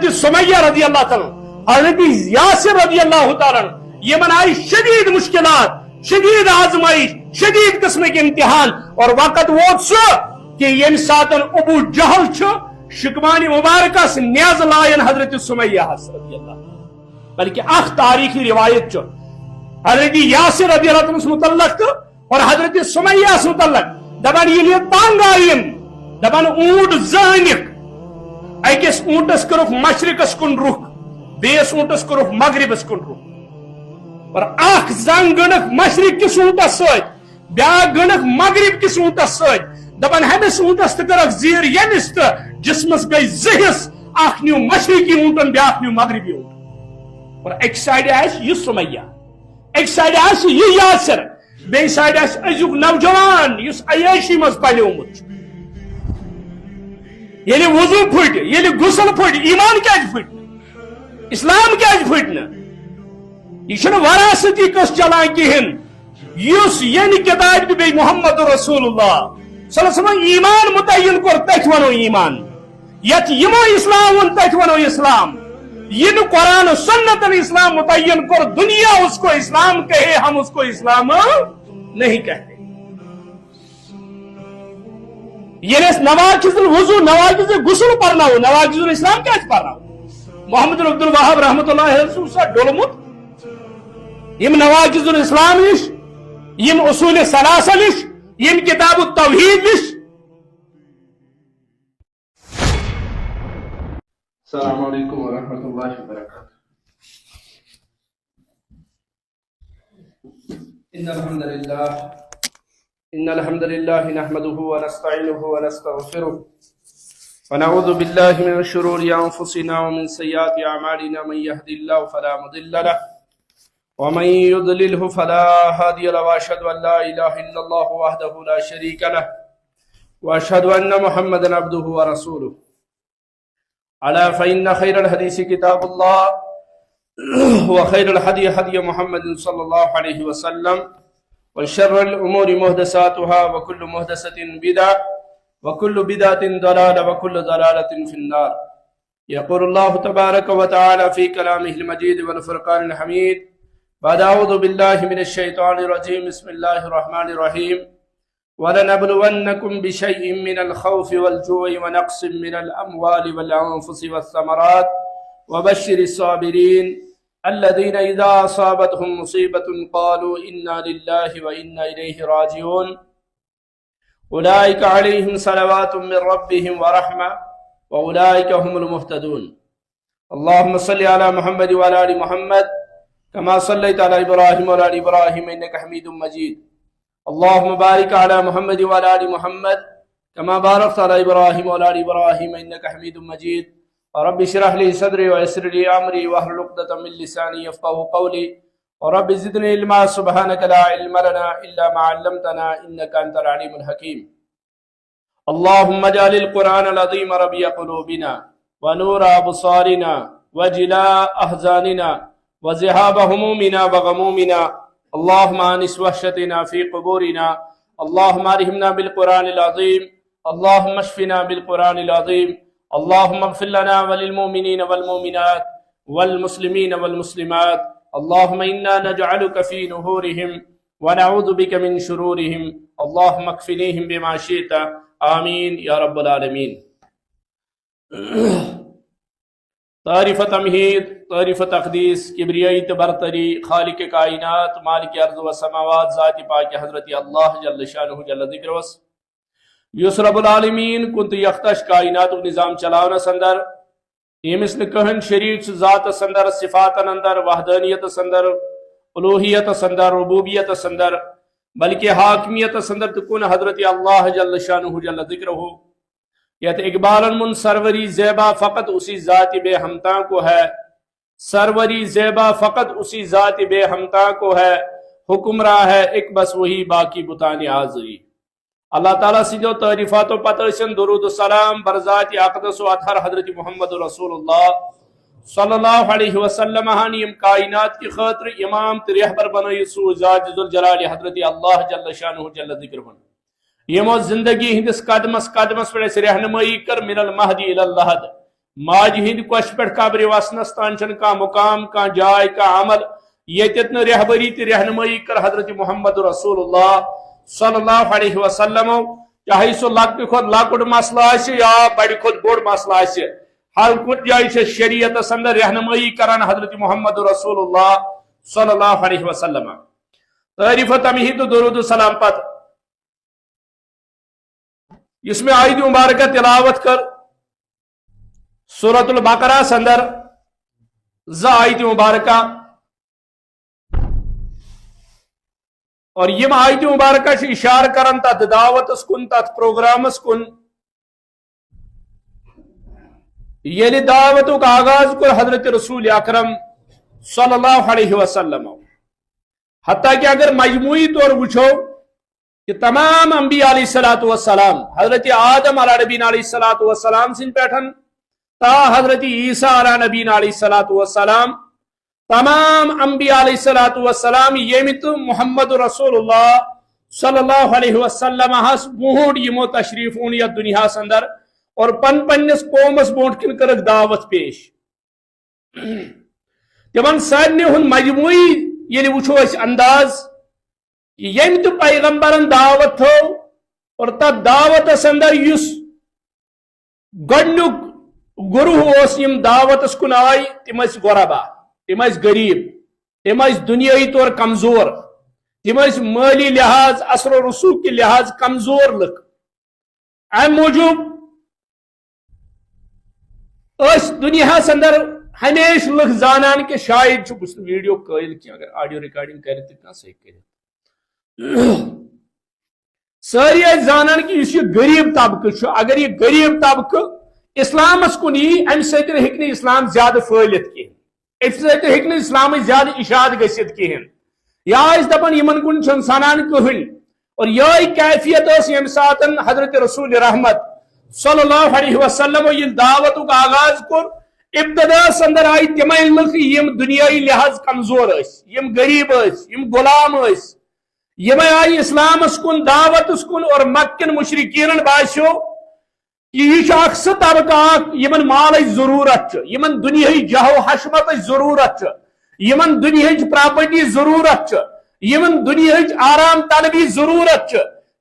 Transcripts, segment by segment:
حضرت سمیہ رضی اللہ تعالیٰ حضرت یاسر رضی اللہ تعالیٰ یمن آئی شدید مشکلات، شدید آزمائش، شدید قسم کے امتحان، اور وقت ووت سو کہ یم ساتن ابو جہل شکمانی مبارکہ سے نیاز لائن حضرت سمیہ رضی اللہ، بلکہ اخ تاریخی روایت حضرت یاسر رضی اللہ عنہ متعلق اور حضرت سمیہ متعلق دپان یہ تنگ آئیم دپان اونٹ زانک اکس اونٹس کرک مشرقس کن رخ بیس اونٹس کرک مغربس کن رخ، اور اخ زنگ گنک مشرق کس اونٹس ست بیاکھ گنک مغرب کس اونٹس ست، دپان ہمس اونٹس تہ کرک زیر یمس تہ جسمس گئی زہس، اخ نیو مشرقی اونٹن بیاکھ نیو مغربی اونٹ، اور ایک سائڈ آس یہ سمیہ، ایک سائڈ آس یہ یاسر، بی سائڈ آس ازیک نوجوان اس عیاشی مز پلیومت، یعنی وضو پھٹ، یعنی غسل پھٹ، ایمان کیا پھٹ، اسلام کیا پھٹ نا، یہ وراثتی قص چلان کہین، اس یعنی کتاب بی محمد رسول اللہ صلی اللہ علیہ وسلم ایمان متعین کر تک ونو ایمان، یت یمو اسلام ون تک ونو اسلام، یہ قرآن و سنت اسلام متعین کر دنیا اس کو اسلام کہے، ہم اس کو اسلام نہیں کہتے۔ یہ نواقض الوضو، نواقض غسل پڑھنا ہو، نواقض الاسلام کیا پڑھنا ہو، محمد عبد الوہاب رحمۃ اللہ علیہ سے ڈولمت یم نواقض الاسلام نش، یم اصول ثلاثہ نش، یم کتاب التوحید نش۔ السلام علیکم ورحمۃ اللہ وبرکاتہ۔ ان الحمد للہ نحمده ونستعینه ونستغفره ونعوذ باللہ من شرور انفسنا ومن سیئات اعمالنا، من يهد الله فلا مضل له ومن يضلله فلا هادي له، واشهد ان لا اله الا الله وحده لا شريك له واشهد ان محمدا عبده ورسوله۔ ألا فإن خير الحديث كتاب الله وخير الهدي هدي محمد صلى الله عليه وسلم وشر الأمور محدثاتها وكل محدثة بدعة وكل بدعة ضلالة وكل ضلالة في النار۔ يقول الله تبارك وتعالى في كلامه المجيد والفرقان الحميد بعد أعوذ بالله من الشيطان الرجيم، بسم الله الرحمن الرحيم، وَلَنَبْلُوَنَّكُمْ بِشَيْءٍ مِّنَ الْخَوْفِ وَالْجُوعِ وَنَقْصٍ مِّنَ الْأَمْوَالِ وَالْأَنفُسِ وَالثَّمَرَاتِ وَبَشِّرِ الصَّابِرِينَ الَّذِينَ إِذَا أَصَابَتْهُم مُّصِيبَةٌ قَالُوا إِنَّا لِلَّهِ وَإِنَّا إِلَيْهِ رَاجِعُونَ أُولَٰئِكَ عَلَيْهِمْ صَلَوَاتٌ مِّن رَّبِّهِمْ وَرَحْمَةٌ وَأُولَٰئِكَ هُمُ المهتدون۔ اللهم صل على محمد وعلى آل محمد كما صليت على إبراهيم وعلى آل إبراهيم إنك حميد مجيد۔ اللهم بارك على محمد وعلى آل محمد كما باركت على إبراهيم وعلى آل إبراهيم إنك حميد مجيد۔ رب اشرح لي صدري ويسر لي أمري واحلل عقدة من لساني يفقهوا قولي، ورب زدني علما سبحانك لا علم لنا إلا ما علمتنا إنك أنت العليم الحكيم۔ اللهم اجعل القرآن العظيم ربيع قلوبنا ونور أبصارنا وجلاء أحزاننا وذهاب همومنا وغمومنا، اللهم آنس وحشتنا في قبورنا، اللهم ارحمنا بالقرآن العظيم، اللهم اشفنا بالقرآن العظيم، اللهم اغفر لنا وللمؤمنين والمؤمنات والمسلمين والمسلمات، اللهم إنا نجعلك في نهورهم ونعوذ بك من شرورهم، اللهم اكفنيهم بما شئت، آمین یا رب العالمین۔ تعریف تمہید، تعریف تقدیس، کبریائی برتری، خالق کائنات، مالک ارض و سماوات، ذات پاک حضرت اللہ جل شانہ جل ذکر وس، یس رب العالمین کنت یختش کائنات و نظام چلاونا سندر، یمس نکہن شریک ذات سندر، صفات اندر، وحدانیت سندر، الوہیت سندر، ربوبیت سندر، بلکہ حاکمیت سندر تکون حضرت اللہ جل شانہ جل ذکر ہو۔ یت اقبال من سروری زیبا فقط اسی ذات بے ہمتا کو ہے، سروری زیبا فقط اسی ذات بے ہمتا کو ہے، حکمراں ہے ایک بس وہی باقی بتان آزری۔ اللہ تعالیٰ سے جو تعریفات و پترسن درود و سلام برذات اقدس و اطہر حضرت محمد رسول اللہ صلی اللہ علیہ وسلم ہنیم کائنات کی خاطر امام رہبر بنائی سو ذات ذوالجلال حضرت اللہ جل شانہ جل ذکر بن، یمو زندگی ہندس قدمس قدمس پر اس رہنمائی کر من المہدی الی اللحد، ماج ہند کوش پہ قبر وسنس تان کا مقام کا جائے کا عمل یتت ن رہبری تہ رہنمائی کر حضرت محمد رسول اللہ صلی اللہ علیہ وسلم چاہے سو لکٹ کھت لکٹ مسئلہ آسہ یا بڑ کھت بوڑ مسئلہ آسہ ہر کن جائے شریعت اندر رہنمائی کران حضرت محمد رسول اللہ صلی اللہ علیہ وسلم تعریف تمہی تو درود السلام پت اس میں آیت مبارکہ تلاوت کر سورۃ البقرہ اندر ز آیت مبارکہ اور یہ آیت مبارکہ سے اشار کرن تت دعوت کن تت پروگرامس کن یعنی دعوت کا آغاز کر حضرت رسول اکرم صلی اللہ علیہ وسلم حتیٰ کہ اگر مجموعی طور وچھو کہ تمام انبیاء علیہ السلام حضرت آدم علیہ نبینا علیہ السلام سن پیٹھن تا حضرت عیسیٰ علیہ نبینا علیہ السلام تمام انبیاء علیہ السلام یمت محمد رسول اللہ صلی اللہ علیہ وسلم ہس بوڑ یمو تشریف اون یا دنیا اندر اور پنس قومس بوٹ کن کرک دعوت پیش تمن سارنی ہن مجموعی یعنی وچھو اس انداز یم تو پیغمبرن دعوت تھو اور تب دعوت اندر یس گڈنک گروہ اس یم دعوت اس کن آئی تم اس غربا تم اس غریب تم اس دنیائی طور کمزور تم اس مالی لحاظ اثر و رسوخ کے لحاظ کمزور لک ام موجود اس دنیا اندر ہمیشہ لکھ زانان کے شاید ویڈیو قائل کی اگر آڈیو ریکارڈنگ کرے تو صحیح کرے ساری زانان کی اس غریب طبقہ اگر یہ غریب طبقہ اسلام کن ام سن ہیکہ اسلام زیادہ پھلت کہین ام سن ہیکہ اسلام زیادہ اشاعت گھت کہین یا دپان یمن کن سنان کہین اور یہ کیفیت اس یم سات حضرت رسول رحمت صلی اللہ علیہ وسلم یہ دعوت کا آغاز کر ابتدا اندر آئی تمہیں لکھ یم دنیای لحاظ کمزور اس یم غریب اس یم غلام اس یم آئی اسلام کن دعوت کن اور مکن مشرکین باسیو یہ اکثر طبقہ یمن مال ضرورت یمن دنیای جہو حشمت ضرورت یمن دنیای پراپرٹی ضرورت یمن دنیای آرام طلبی ضرورت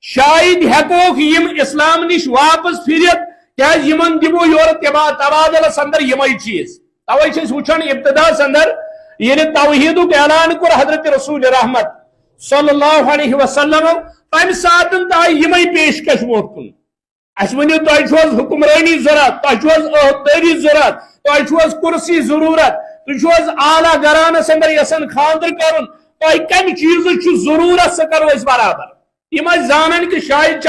شاید ہیکوک یم اسلام نش واپس پھرت کیا یمن دمو یور تبادل اندر یمائی چیز توے وچھان ابتدا اندر یعنی توحید کا اعلان کر حضرت رسول رحمت صلی اللہ علیہ وسلم تمہ سات یمائی پیشکش ووت کن اس ونیو تہ حکمرانی ضرورت تہ عہدیداری ضرورت تہ کرسی ضرورت تہ اعلیٰ گرانس اندر یسن خاندر کرن تہ کم چیز ضرورت سہ کرو اس برابر یم زانن کہ شاید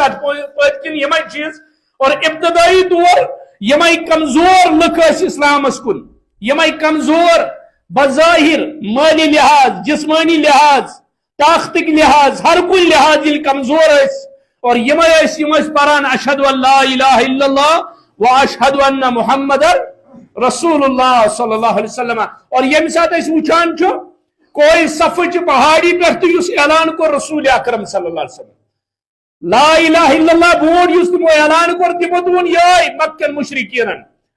پت کن یمائی چیز اور ابتدائی دور یمائی کمزور لکھ اسلام کن یمائی کمزور بظاہر مالی لحاظ جسمانی لحاظ طاقتک لحاظ ہر کوئی لحاظ یل کمزور اس اور یمائی پران اشہد ان لا الہ الا اللہ و اشہد ان محمد رسول اللہ صلی اللہ علیہ وسلم اور یم سات وچان چھو کوئی صفچ پہاڑی پہ اس اعلان کو رسول اکرم صلی اللہ علیہ وسلم لا الہ الا اللہ بون یس تمو اعلان کر تمو دون یہ مکن مشرکین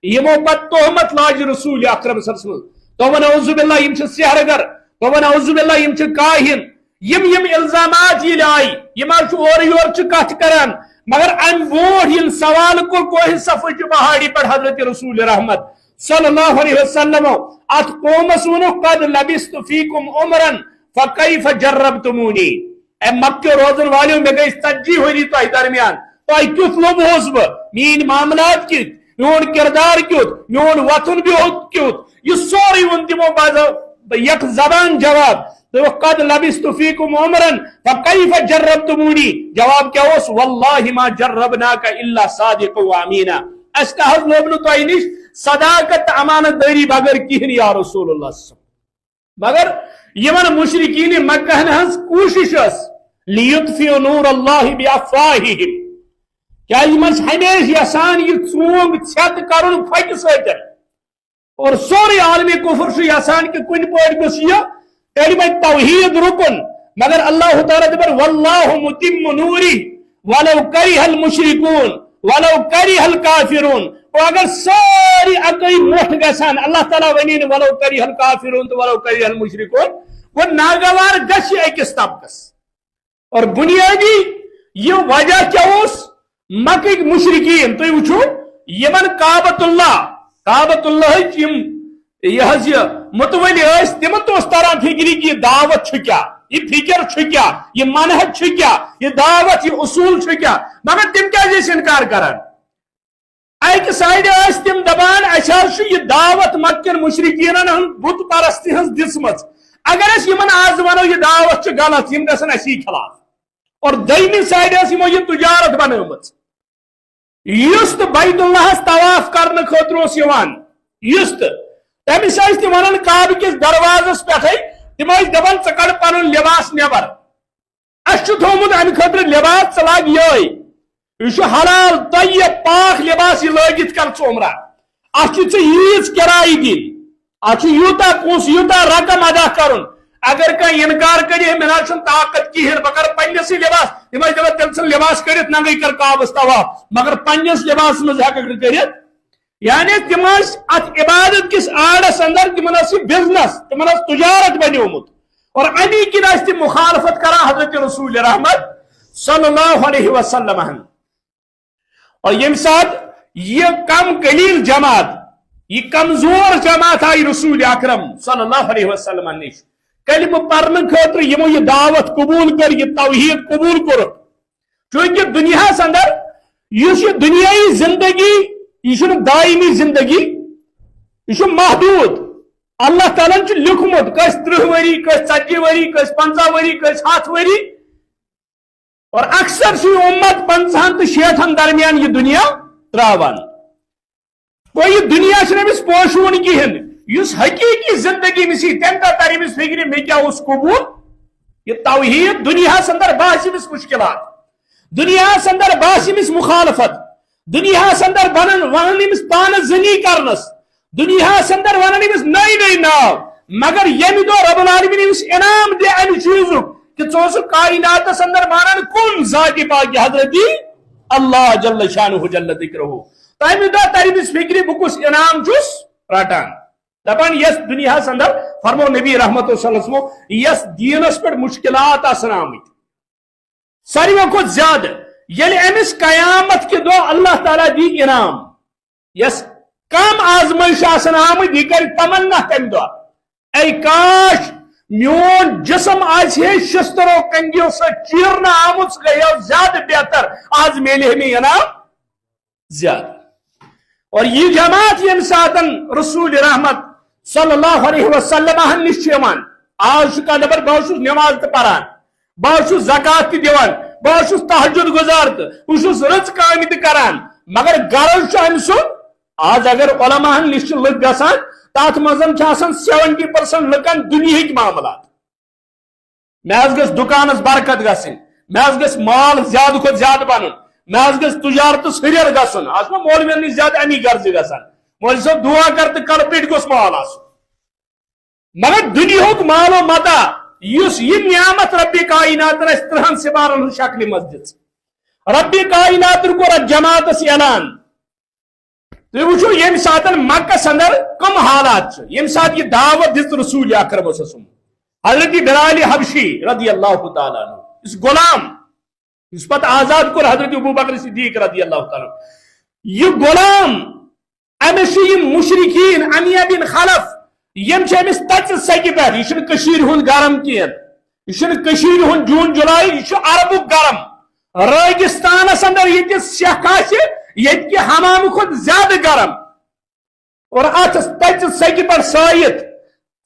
یمو پت تہمت لاج رسول اکرم صلی اللہ علیہ وسلم تو نعوذ باللہ یم چھ سحرگر تو نعوذ باللہ یم چھ کاہن یم الزامات یہ آئی یم اور یور چھ کت کران مگر ام بون یم سوال کو کوئی صفچ پہاڑی پر حضرت رسول رحمت صلی اللہ علیہ وسلم ات قومس ونو قد لبست فیکم عمرا فکیف جربتمونی اے مکہ روزن والیوں میں گئی تجی ہوئی تو درمیان تو کیت لوبوس بہ مین معاملات کیت میون کردار کیت میون وطن بہت کیت یہ سوری ون تمو باز یک زبان جواب تو قد لبست فیکم عمرا فکیف جربتمونی جواب کیا اس واللہ ما جربناک الا صادق و امینا اس کا حض لوبنو تو اینش صداقت امانت داری بغیر کہن یا رسول اللہ صلی اللہ علیہ وسلم مگر یمن مشرکین مکہ ہنس کوشش اس لیطفئوا نور اللہ بافواہہم کیا یمن ہمیشہ یسان یہ ژونگ چھت کرن پھٹ سۭتۍ اور سورے عالم کفر سے یسان کہ کن پٲٹھۍ گوٚژھ یہ کلمہ توحید رکن مگر اللہ تعالیٰ دپان واللہ متم نوری ولو کرہ المشرکون ولو کرہ الکافرون اگر ساری عقائی موٹ گسان اللہ تعالیٰ ونین ولو کریہ الکافرون تو ولو کریہ المشرکون وہ ناگوار گشی ایکس طبقس اور بنیادی یہ وجہ کیا اس مکہ مشرکین تو وچھو یمن کعبۃ اللہ یہ متولی اس تمن تو اس طرح فکری کی دعوت کیا یہ فکر کیا یہ منہج کیا یہ دعوت یہ اصول کیا مگر تم کیا انکار کران ایک سائڈ اس تم دبان اشار یہ دعوت مکن مشرکین بت پرستی ہنس دسمت اگر اس یمن آز ونو یہ دعوت غلط یم گژھن اسی خلاف اور دویمہ سائڈ اس یمو یہ تجارت بنومت یست بیت اللہ طواف کرنے خاطر اس یوان یست تمس ٲسۍ تِم ونان کعبہ کس دروازس پٮ۪ٹھے تم ٲسۍ دپان ژٕ کڑ پنُن لباس نیبر اس چھُ تھومُت امہِ خٲطرٕ لباس ژٕ لاگ یہے یہ چھُ حلال طیب پاک لباس یہ لٲگِتھ کر ژٕ عمرہ اتھ چھِ ژےٚ ییٖژ کراے دِنۍ اتھ چھُ یوٗتاہ پونٛسہٕ یوٗتاہ رقم ادا کرُن اگر کانٛہہ انکار کرِ مےٚ نہ چھُنہٕ طاقت کہیٖنۍ بہٕ کرٕ پننسٕے لباس تم ٲسۍ دپان تیٚلہِ ژھٕن لباس کٔرِتھ ننگٕے کر کعبس طواف مگر پننس لباس منٛز ہیٚککھ نہٕ کٔرِتھ یعنی تم ات عبادت کس آڑس اندر تم بزنس تم تجارت بنیومت اور امی کن تم مخالفت کران حضرت رسول رحمت صلی اللہ علیہ وسلم اور یم سات یہ کم قلیل جماعت یہ کمزور جماعت آئی رسول اکرم صلی اللہ علیہ وسلم نش کلمہ پرن خاطر یمو یہ دعوت قبول کر یہ توحید قبول کر چونکہ دنیا اندر یہ دنیائی زندگی یہ دائمی زندگی یہ محدود اللہ تعالیٰ لکھمت کس 30 وری کس 40 وری کس 50 وری کس 7 وری اور اکثر سی امت 50 تو 60 درمیان یہ دنیا تراوان کوئی یہ دنیا چھ پوشون کہین اس حقیقی زندگی میں سی تم کا ترمس فکر میں کیا اس قبول یہ توحید دنیا اندر باسمس مشکلات دنیا اندر باسمس مخالفت دنیا اندر ونن امس پانس زنی کرنس دنیا اندر ونن امس نئی نئی ناو مگر یم دو رب العالمین امس انعام دے امہ چیزک کہ ژٕ کائنات اندر مانن کن ذات پاک حضرت اللہ جل شانہ جل ذکرہ تمہ دہ ترمس فکر بہ کس انعام چھس رٹان دپان یس دنیا اندر فرمو نبی رحمت صلی اللہ علیہ وسلم یس دینس پہ مشکلات آسن آمت ساروی کھت زیادہ یل امس قیامت کے دو اللہ تعالیٰ دی انعام یس کم آزمائش آسن آمت یہ کر تمنا تم دہ اے کاش میون جسم آج ہے شستروں کنگیوں سے چیرنا آمت گیا زیادہ بہتر آج میلے میں انعام زیادہ اور یہ جماعت یم ساتن رسول رحمت صلی اللہ علیہ وسلم نشیمان آج کا نبر بہت نماز پران بہت زکات دیوان بہت تہجد گزار بہت رچ کام کران مگر غرض ام سن آج اگر علماء نش لک گسان تات مزن 70% لکن دنیا معاملات مز گھ دکانس برکت گھن مز گھ مال زیادہ کھت زیادہ بن مز گھ تجارت ہریر گھن آج مولوین نش زیادہ امی غرض گھان مول صاحب دعا کر تو کل پیٹ گوس مال آس مگر دنیا مال و متا اس یہ نعمت رب کائنات 30 سبارن شکل مسجد رب کائنات کو جماعت اعلان تو وچھو یم سات مکہ اندر کم حالات یم سات یہ دعوت دس رسول اکرم حضرت بلال حبشی رضی اللہ تعالیٰ عنہ اس غلام اس پتہ آزاد کو حضرت ابوبکر صدیق رضی اللہ تعالیٰ یہ غلام امس مشرکین امیہ بن خلف یم امس تچ سکہ پہ یہ ہند گرم کین یہ ہند جون جولائی یہ عربک گرم ریگستانس اندر یہ سیکھ یہ کہ حمام کھت زیادہ گرم اور ات تچ سکہ پہ سائت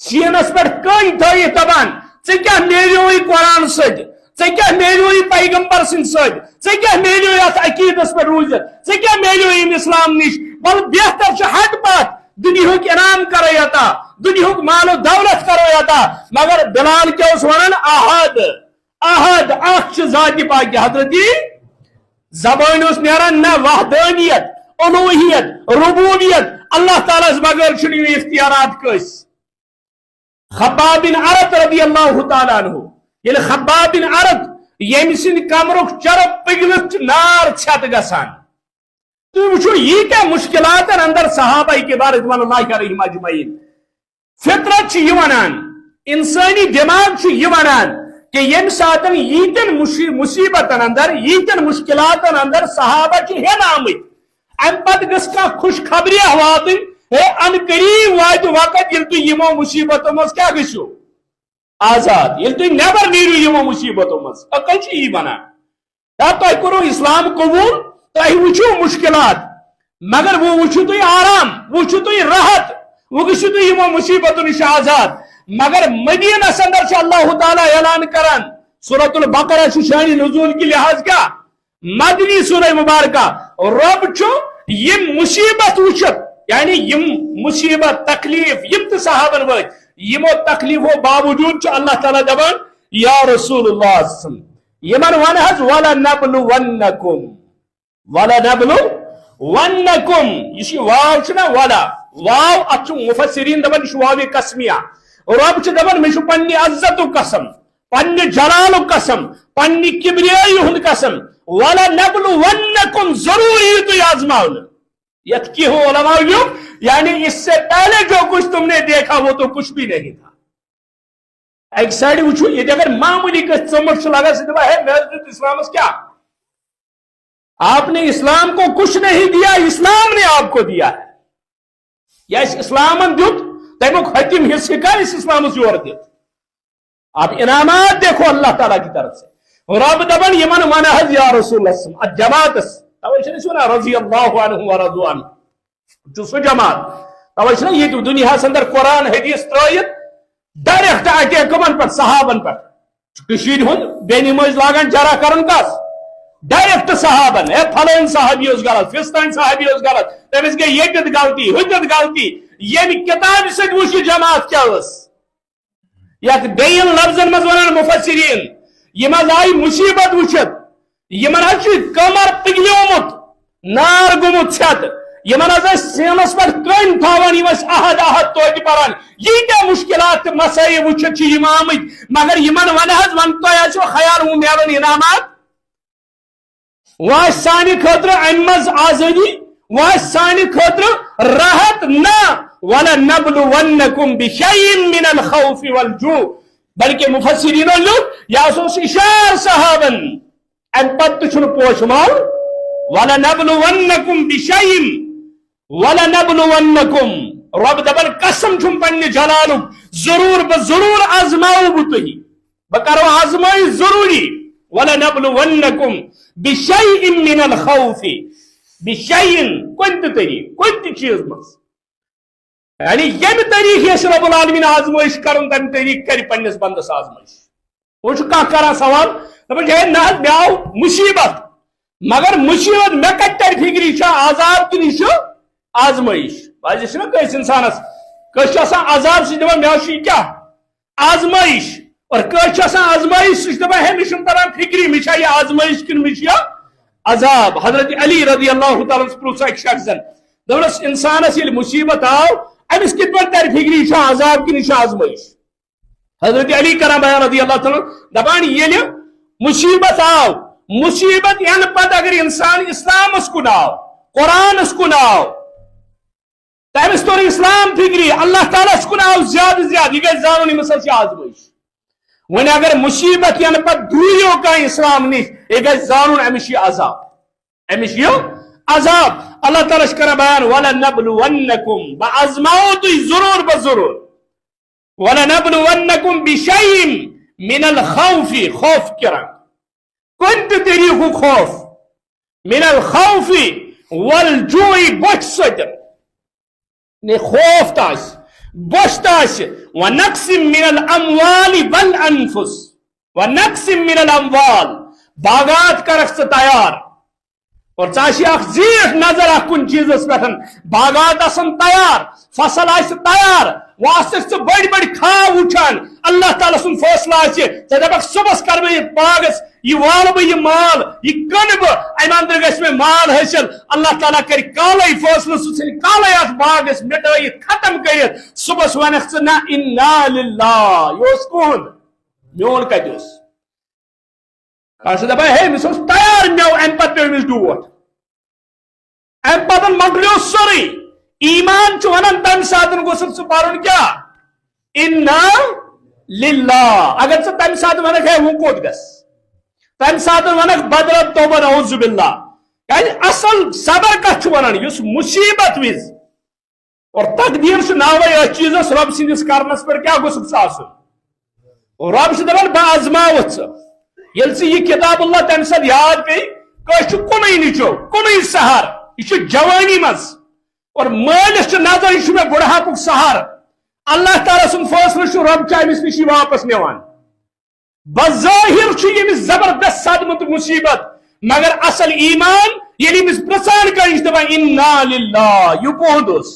شینس پہ کن تھت دپان ژےٚ میلیو قرآن سۭتۍ ژےٚ میلیو پیغمبر سٕنٛدِ سۭتۍ ژےٚ میلیو اتھ عقیدس پہ روزت ژےٚ میلیو اسلام نش بل بہتر ہٹ پت دنیا انعام کرو عطا دنیا مال و دولت کرو عطا مگر بلال کیا ونان احد احد اخ ذات پاک حضرت زبان نیران نہ وحدانیت الوہیت ربوبیت اللہ تعالیٰ بغیر چھ اختیارات کس خباب بن عرط رضی اللہ تعالیٰ عنہ یل خباب بن عرط یم سند کمرک چرب پگلت نار چھت گسان تو وچھو یہ کیا مشکلات اندر صحابہ کبار رضوان اللہ علیہم اجمعین فطرت یہ ونان انسانی دماغ یہ ونان کہ یم ساتن یتن مصیبت اندر یتن مشکلات اندر صحابہ کی ہے آمت ام پت گس کا خوش خبری وات ان قریب وات وقت یل تھی یمو مصیبتوں مز کیا گژھو آزاد یل تھی نیبر نیرو یمو مصیبتوں مز عقل یہ ونان تہ کرو اسلام قبول تہ وچھو مشکلات مگر وہ وچھو تھی آرام وچھو تھی راحت وہ گژھو تھی یمو مصیبتوں نش آزاد مگر مدینہ اندر سے اللہ تعالیٰ اعلان کران سورۃ البقرہ شان نزول کی لحاظ کیا مدنی سورہ مبارکہ رب چھو یم مصیبت وچت یعنی یم مصیبت تکلیف یم تو صحابن وجہ یمو تکلیفو باوجود چھو اللہ تعالیٰ دبان یا رسول اللہ صلی اللہ علیہ وسلم یمن ونحظ وَلَنَبْلُوَنَّكُمْ وَلَنَبْلُوَنَّكُمْ یہ واو چھنا ولا واو اتھ مفسرین دبان یہ واو قسمیہ رب چھ دبان میں پنی عزت قسم پنی جلال قسم پنی کبریائی ہند قسم وَلَنَبْلُوَنَّكُمْ ضروری تو آزماؤن یت کی ہو علماء یعنی اس سے پہلے جو کچھ تم نے دیکھا وہ تو کچھ بھی نہیں تھا ایک سائڈ وچھو یہ اگر معمولی کا چمٹ لگا سے دبا ہے محضرت اسلام کیا آپ نے اسلام کو کچھ نہیں دیا اسلام نے آپ کو دیا ہے یا اس اسلام دیت تیمک حتیم حصہ کا اس اسلام سے اور دیت آپ انعامات دیکھو اللہ تعالیٰ کی طرف سے رب دبن یمن منحج یا رسول اللہ جماعت توجہ سنا رضی اللہ عنہ ورضوا عنہ جو سو جماعت توجہ یہ تو دنیا اندر قرآن حدیث ترائیت ڈائریکٹ آتے کمن پر صحابن پر کشید ہن بینی موج لاگن جرا کرن کاس ڈائریکٹ صحابن اے پھلین صحابی اس غلط فستان صحابی اس غلط تمس گئی یہ غلطی حجت غلطی یہ کتاب سے وچھ جماعت کیا اس یک بین لفظن مز ونان مفسرین یہ مز آئی مصیبت وچت یہ من کمر پگلیومت نار گمت چھت یہ من سینس پر کن تھاون یہ احد احد توتہ پران یہ کیا مشکلات مسائل وچت یہ آمت مگر یہ من ون حظ ون تہ خیال وہ میلن انعامات وہ سانہ خاطر ام مز آزادی وہ سانہ خاطر راحت نہ وَلَنَبْلُوَنَّكُمْ بِشَيْءٍ مِّنَ الْخَوْفِ وَالْجُوعِ بلکہ مفسرین یا سوس اشار صحابن ام پت چھن پوشمال وَلَنَبْلُوَنَّكُمْ بِشَيْءٍ وَلَنَبْلُوَنَّكُمْ رب دبن قسم چھن پنی جلالک ضرور بضرور آزماؤ بتہی بکرو آزمائی ضروری وَلَنَبْلُوَنَّكُمْ بِشَيْءٍ مِّنَ الْخَوْفِ بِشَيْءٍ کنت طریق کنت چیز مز یعنی یم طریق یہ رب العالمین آزمائش کرن تم طریق کر پنس بندس آزمائش وہ کران سوال دپان نہ مو مصیبت مگر مصیبت مے کت تر فکری عذاب کن یہ آزمائش واضح نا کس انسانس کس عذاب سے دپان مے کیا آزمائش اور کس آزمائش سہ دپان ہے مجھے تران فکری مجھے یہ آزمائش کن مجھے عذاب حضرت علی رضی اللہ تعالیٰ پرس ایک شخص دپس انسانس یل مصیبت آو امس کت پہ تر فکری عذاب کن یہ آزمائش حضرت علی کران بیان رضی اللہ تعالیٰ دپان یل مصیبت آو مصیبت ین پتہ اگر انسان اسلامس کن آو قرآنس کن آو تمس تور اسلام فکری اللہ تعالیٰ کن آو زیادہ زیادہ یہ گھر زانن امس آزمائش ون اگر مصیبت ین پتہ دوریو کا اسلام نش یہ گھر زانن امس یہ عذاب امس یہ عذاب اللہ تعالیٰ کرا بیان وَلَنَبْلُوَنَّكُمْ بَعَزْمَاؤُ تُي ضرور بضرور وَلَنَبْلُوَنَّكُمْ بِشَيْءٍ مِّنَ الْخَوْفِ خوف کرا کنت طریق خوف من الخوف والجوع بچ سجن نے خوف تاس بچ تاس ونقص من الاموال والانفس ونقص من الاموال باغات کرخ تیار اور چاشی اخ زیخ نظر اخ کن چیز اس پتن باغات اسن تیار فصل آس تیار واسطے بڑی بڑی کھا وچان اللہ تعالیٰ سن فیصلہ آسے دپک صبح کر میں یہ باغس یہ وال بہ یہ مال یہ کن بہ ام اندر گھس میں مال حاصل اللہ تعالیٰ کر کالے فیصلہ سہ کالے ات باغس مٹائت ختم کرت صبح ونکھ نا انا للہ یہ کون میون کت دپان ہے مس تیار میو ام پتہ پیو مس ڈوٹ ساتن مکلیو سوری ایمان چھ ونان تم ساتن گوسک ژٕ پرن کیا انا للہ اگر ژٕ تم ساتن ونکھ ہے وہ کوت گس تم ساتن ونکھ بدر توبہ نعوذ باللہ یعنی اصل صبر کتھ چھ ونان یس مصیبت وز اور تقدیر چھ ناوے اس چیزس رب سندس کرنس پر کیا گوسک آسن رب چھ دپان بہ آزماوتھ ژٕ ییٚلہِ ژٕ یہ کتاب اللہ تمہ ساتہٕ یاد پی کٲنٛسہِ چھُ کُنُے نِچو کُنُے سہار یہ چھُ جوانی منٛز اور مٲلِس چھُ نظر یہ چھُ مےٚ بُڑھاپُک سہار اللہ تعالیٰ سُنٛد فٲصلہٕ چھُ رب چھُ أمِس نِش واپس نِوان بظٲہِر چھُ ییٚمِس زبردست صدمہٕ تہٕ مُصیبت مگر اصل ایمان ییٚلہِ أمِس پرٛژھان کانٛہہ یہِ چھُ دپان انا للہ یہِ پوٚہُد اوس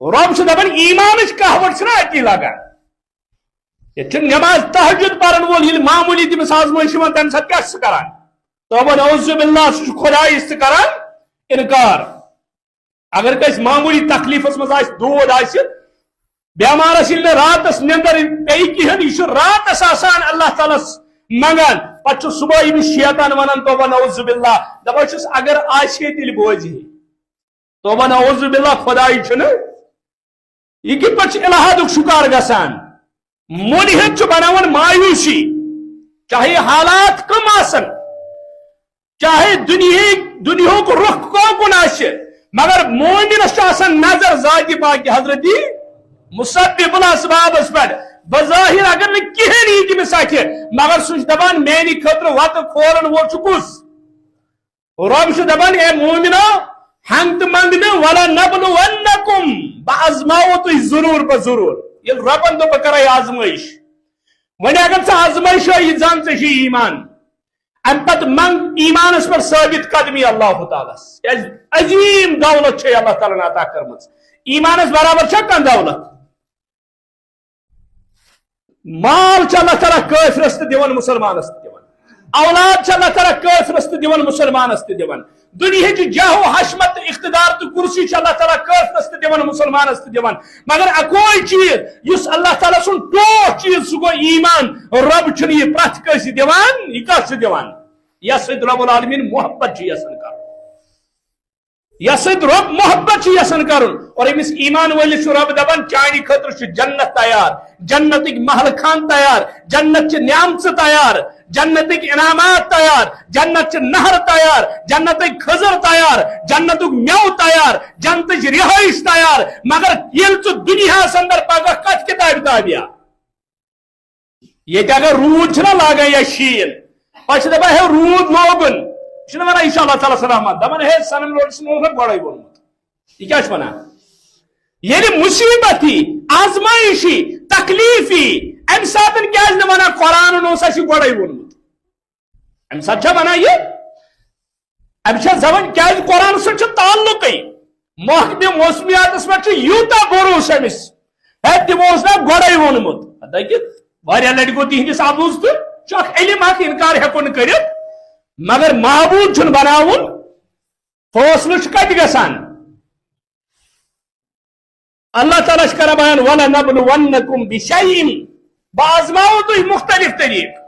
رب چھُ دپان ایمانٕچ کہوت چھِنہ اتی لگان یہ نماز تہجد پرن وول ییٚلہِ معموٗلی تٔمِس آزمٲیش یِوان تمہِ ساتہٕ کیٛاہ چھُ سُہ کران توبہ نعوذ باللہ سُہ چھُ خۄدایس تہِ کران انکار اگر کٲنٛسہِ معموٗلی تکلیفس منٛز آسہِ دود آسہِ بیمارس ییٚلہِ نہٕ راتس نِندر پیٚیہِ کِہیٖنۍ یہِ چھُ راتس آسان اللہ تعالیٰ ہس منگان پتہٕ چھُ صبحٲے أمِس شیطان ونان توبہ نعوذ باللہ دپان چھُس اگر آسہِ ہے تیٚلہِ بوزِ ہے توبہ نعوذ باللہ خۄداے چھُنہٕ یہ کِتھ پٲٹھۍ چھُ الہادُک شکار گژھان مُلحد چھُ بناوان مایوسی چاہے حالات کم آسن چاہے دنیاہُک رخ کوکُن آسہِ مگر مومنس چھُ آسان نظر ذاتِ پاکہِ حضرت مسبب الاسبابس پٮ۪ٹھ بظاہر اگر نہٕ کِہیٖنۍ یی تٔمِس اَتھِ مگر سُہ چھُ دپان میانہِ خٲطرٕ وتہٕ کھولن وول چھُ کُس رب چھُ دپان اے مومنو ہنگ تہٕ منگنہٕ وَلَنَبْلُوَنَّكُمْ بہٕ آزماوو تُہۍ ضروٗر بہ ضروٗر ییٚلہِ رۄبن دوٚپ بہٕ کرے آزمٲیش وۄنۍ اگر ژٕ آزمٲیشو یہِ زان ژےٚ چھُے ایمان امہِ پتہٕ منگ ایمانس پٮ۪ٹھ ثٲبت قدمی اللہ تعالیٰ کیٛازِ عظیٖم دولت چھے اللہ تعالیٰ عطا کٔرمٕژ ایمانس برابر چھا کانٛہہ دولت مال چھُ اللہ تعالیٰ کٲفرس تہِ دِوان مسلمانس تہِ دِوان اولاد چھُ اللہ تعالیٰ کٲفرس تہِ دِوان مسلمانس تہِ دِوان دنیاہٕچ جاہ و حشمت تہٕ اقتدار تہٕ کرسی چھُ اللہ تعالیٰ کٲفرس تہِ دِوان مسلمانس تہِ دِوان مگر اکوے چیٖز یُس اللہ تعالیٰ سُنٛد ٹوٹھ چیٖز سُہ گوٚو ایمان رب چھُنہٕ یہِ پرٛٮ۪تھ کٲنٛسہِ دِوان یہِ کتھ چھُ دِوان یتھ سۭتۍ رب العالمیٖن محبت چھُ یژھان کرُن یتھ سۭتۍ رب محبت چھُ یژھان کرُن اور أمِس ایمان وٲلِس چھُ رب دپان چانہِ خٲطرٕ چھُ جنت تیار جنتٕکۍ محلہٕ خان تیار جنت چہِ نعمژٕ تیار جنتٕکۍ انعامات تیار جنت چہِ نہر تیار جنتٕکۍ کھٔزر تیار جنتُک میوٕ تیار جنتٕچ رہٲیش تیار مگر ییٚلہِ ژٕ دُنیاہس اندر پگہہ کتھ کتابہِ تابیا ییٚتہِ اگر روٗد چھُنہ لاگان یا شیٖن پتہٕ چھِ دپان ہے روٗد لوگُن یہ چھُنہٕ ونان یہِ چھُ اللہ تعالیٰ سُنٛد رحمت دپان ہے سنم لوڈس اوسُکھ گۄڈے ووٚنمُت یہِ کیٛاہ چھُ ونان ییٚلہِ مُصیبت یی آزمٲیش یی تکلیف یی امہِ ساتہٕ کیٛازِ نہٕ ونان قرآنن اوس اَسہِ یہِ گۄڈے ووٚنمُت امہِ ساتہٕ چھا ونان یہِ امہِ چھا زبان کیٛازِ قرآن سۭتۍ چھُ تعلقٕے محکمہِ موسمیاتس پٮ۪ٹھ چھُ یوٗتاہ بھروسہٕ أمِس ہے تِمو اوس نا گۄڈے ووٚنمُت دٔگِتھ واریاہ لٹہِ گوٚو تِہنٛدِس ابوٗز تہٕ چھُ اکھ علم اکھ انکار ہٮ۪کو نہٕ کٔرِتھ مگر معبوٗد چھُنہٕ بناوُن فٲصلہٕ چھُ کتہِ گژھان اللہ تعالیٰ چھُ کران بیان وَلَنَبْلُوَنَّكُمْ بِشَيْءٍ بہٕ آزماوو تُہۍ مختلف طریقہٕ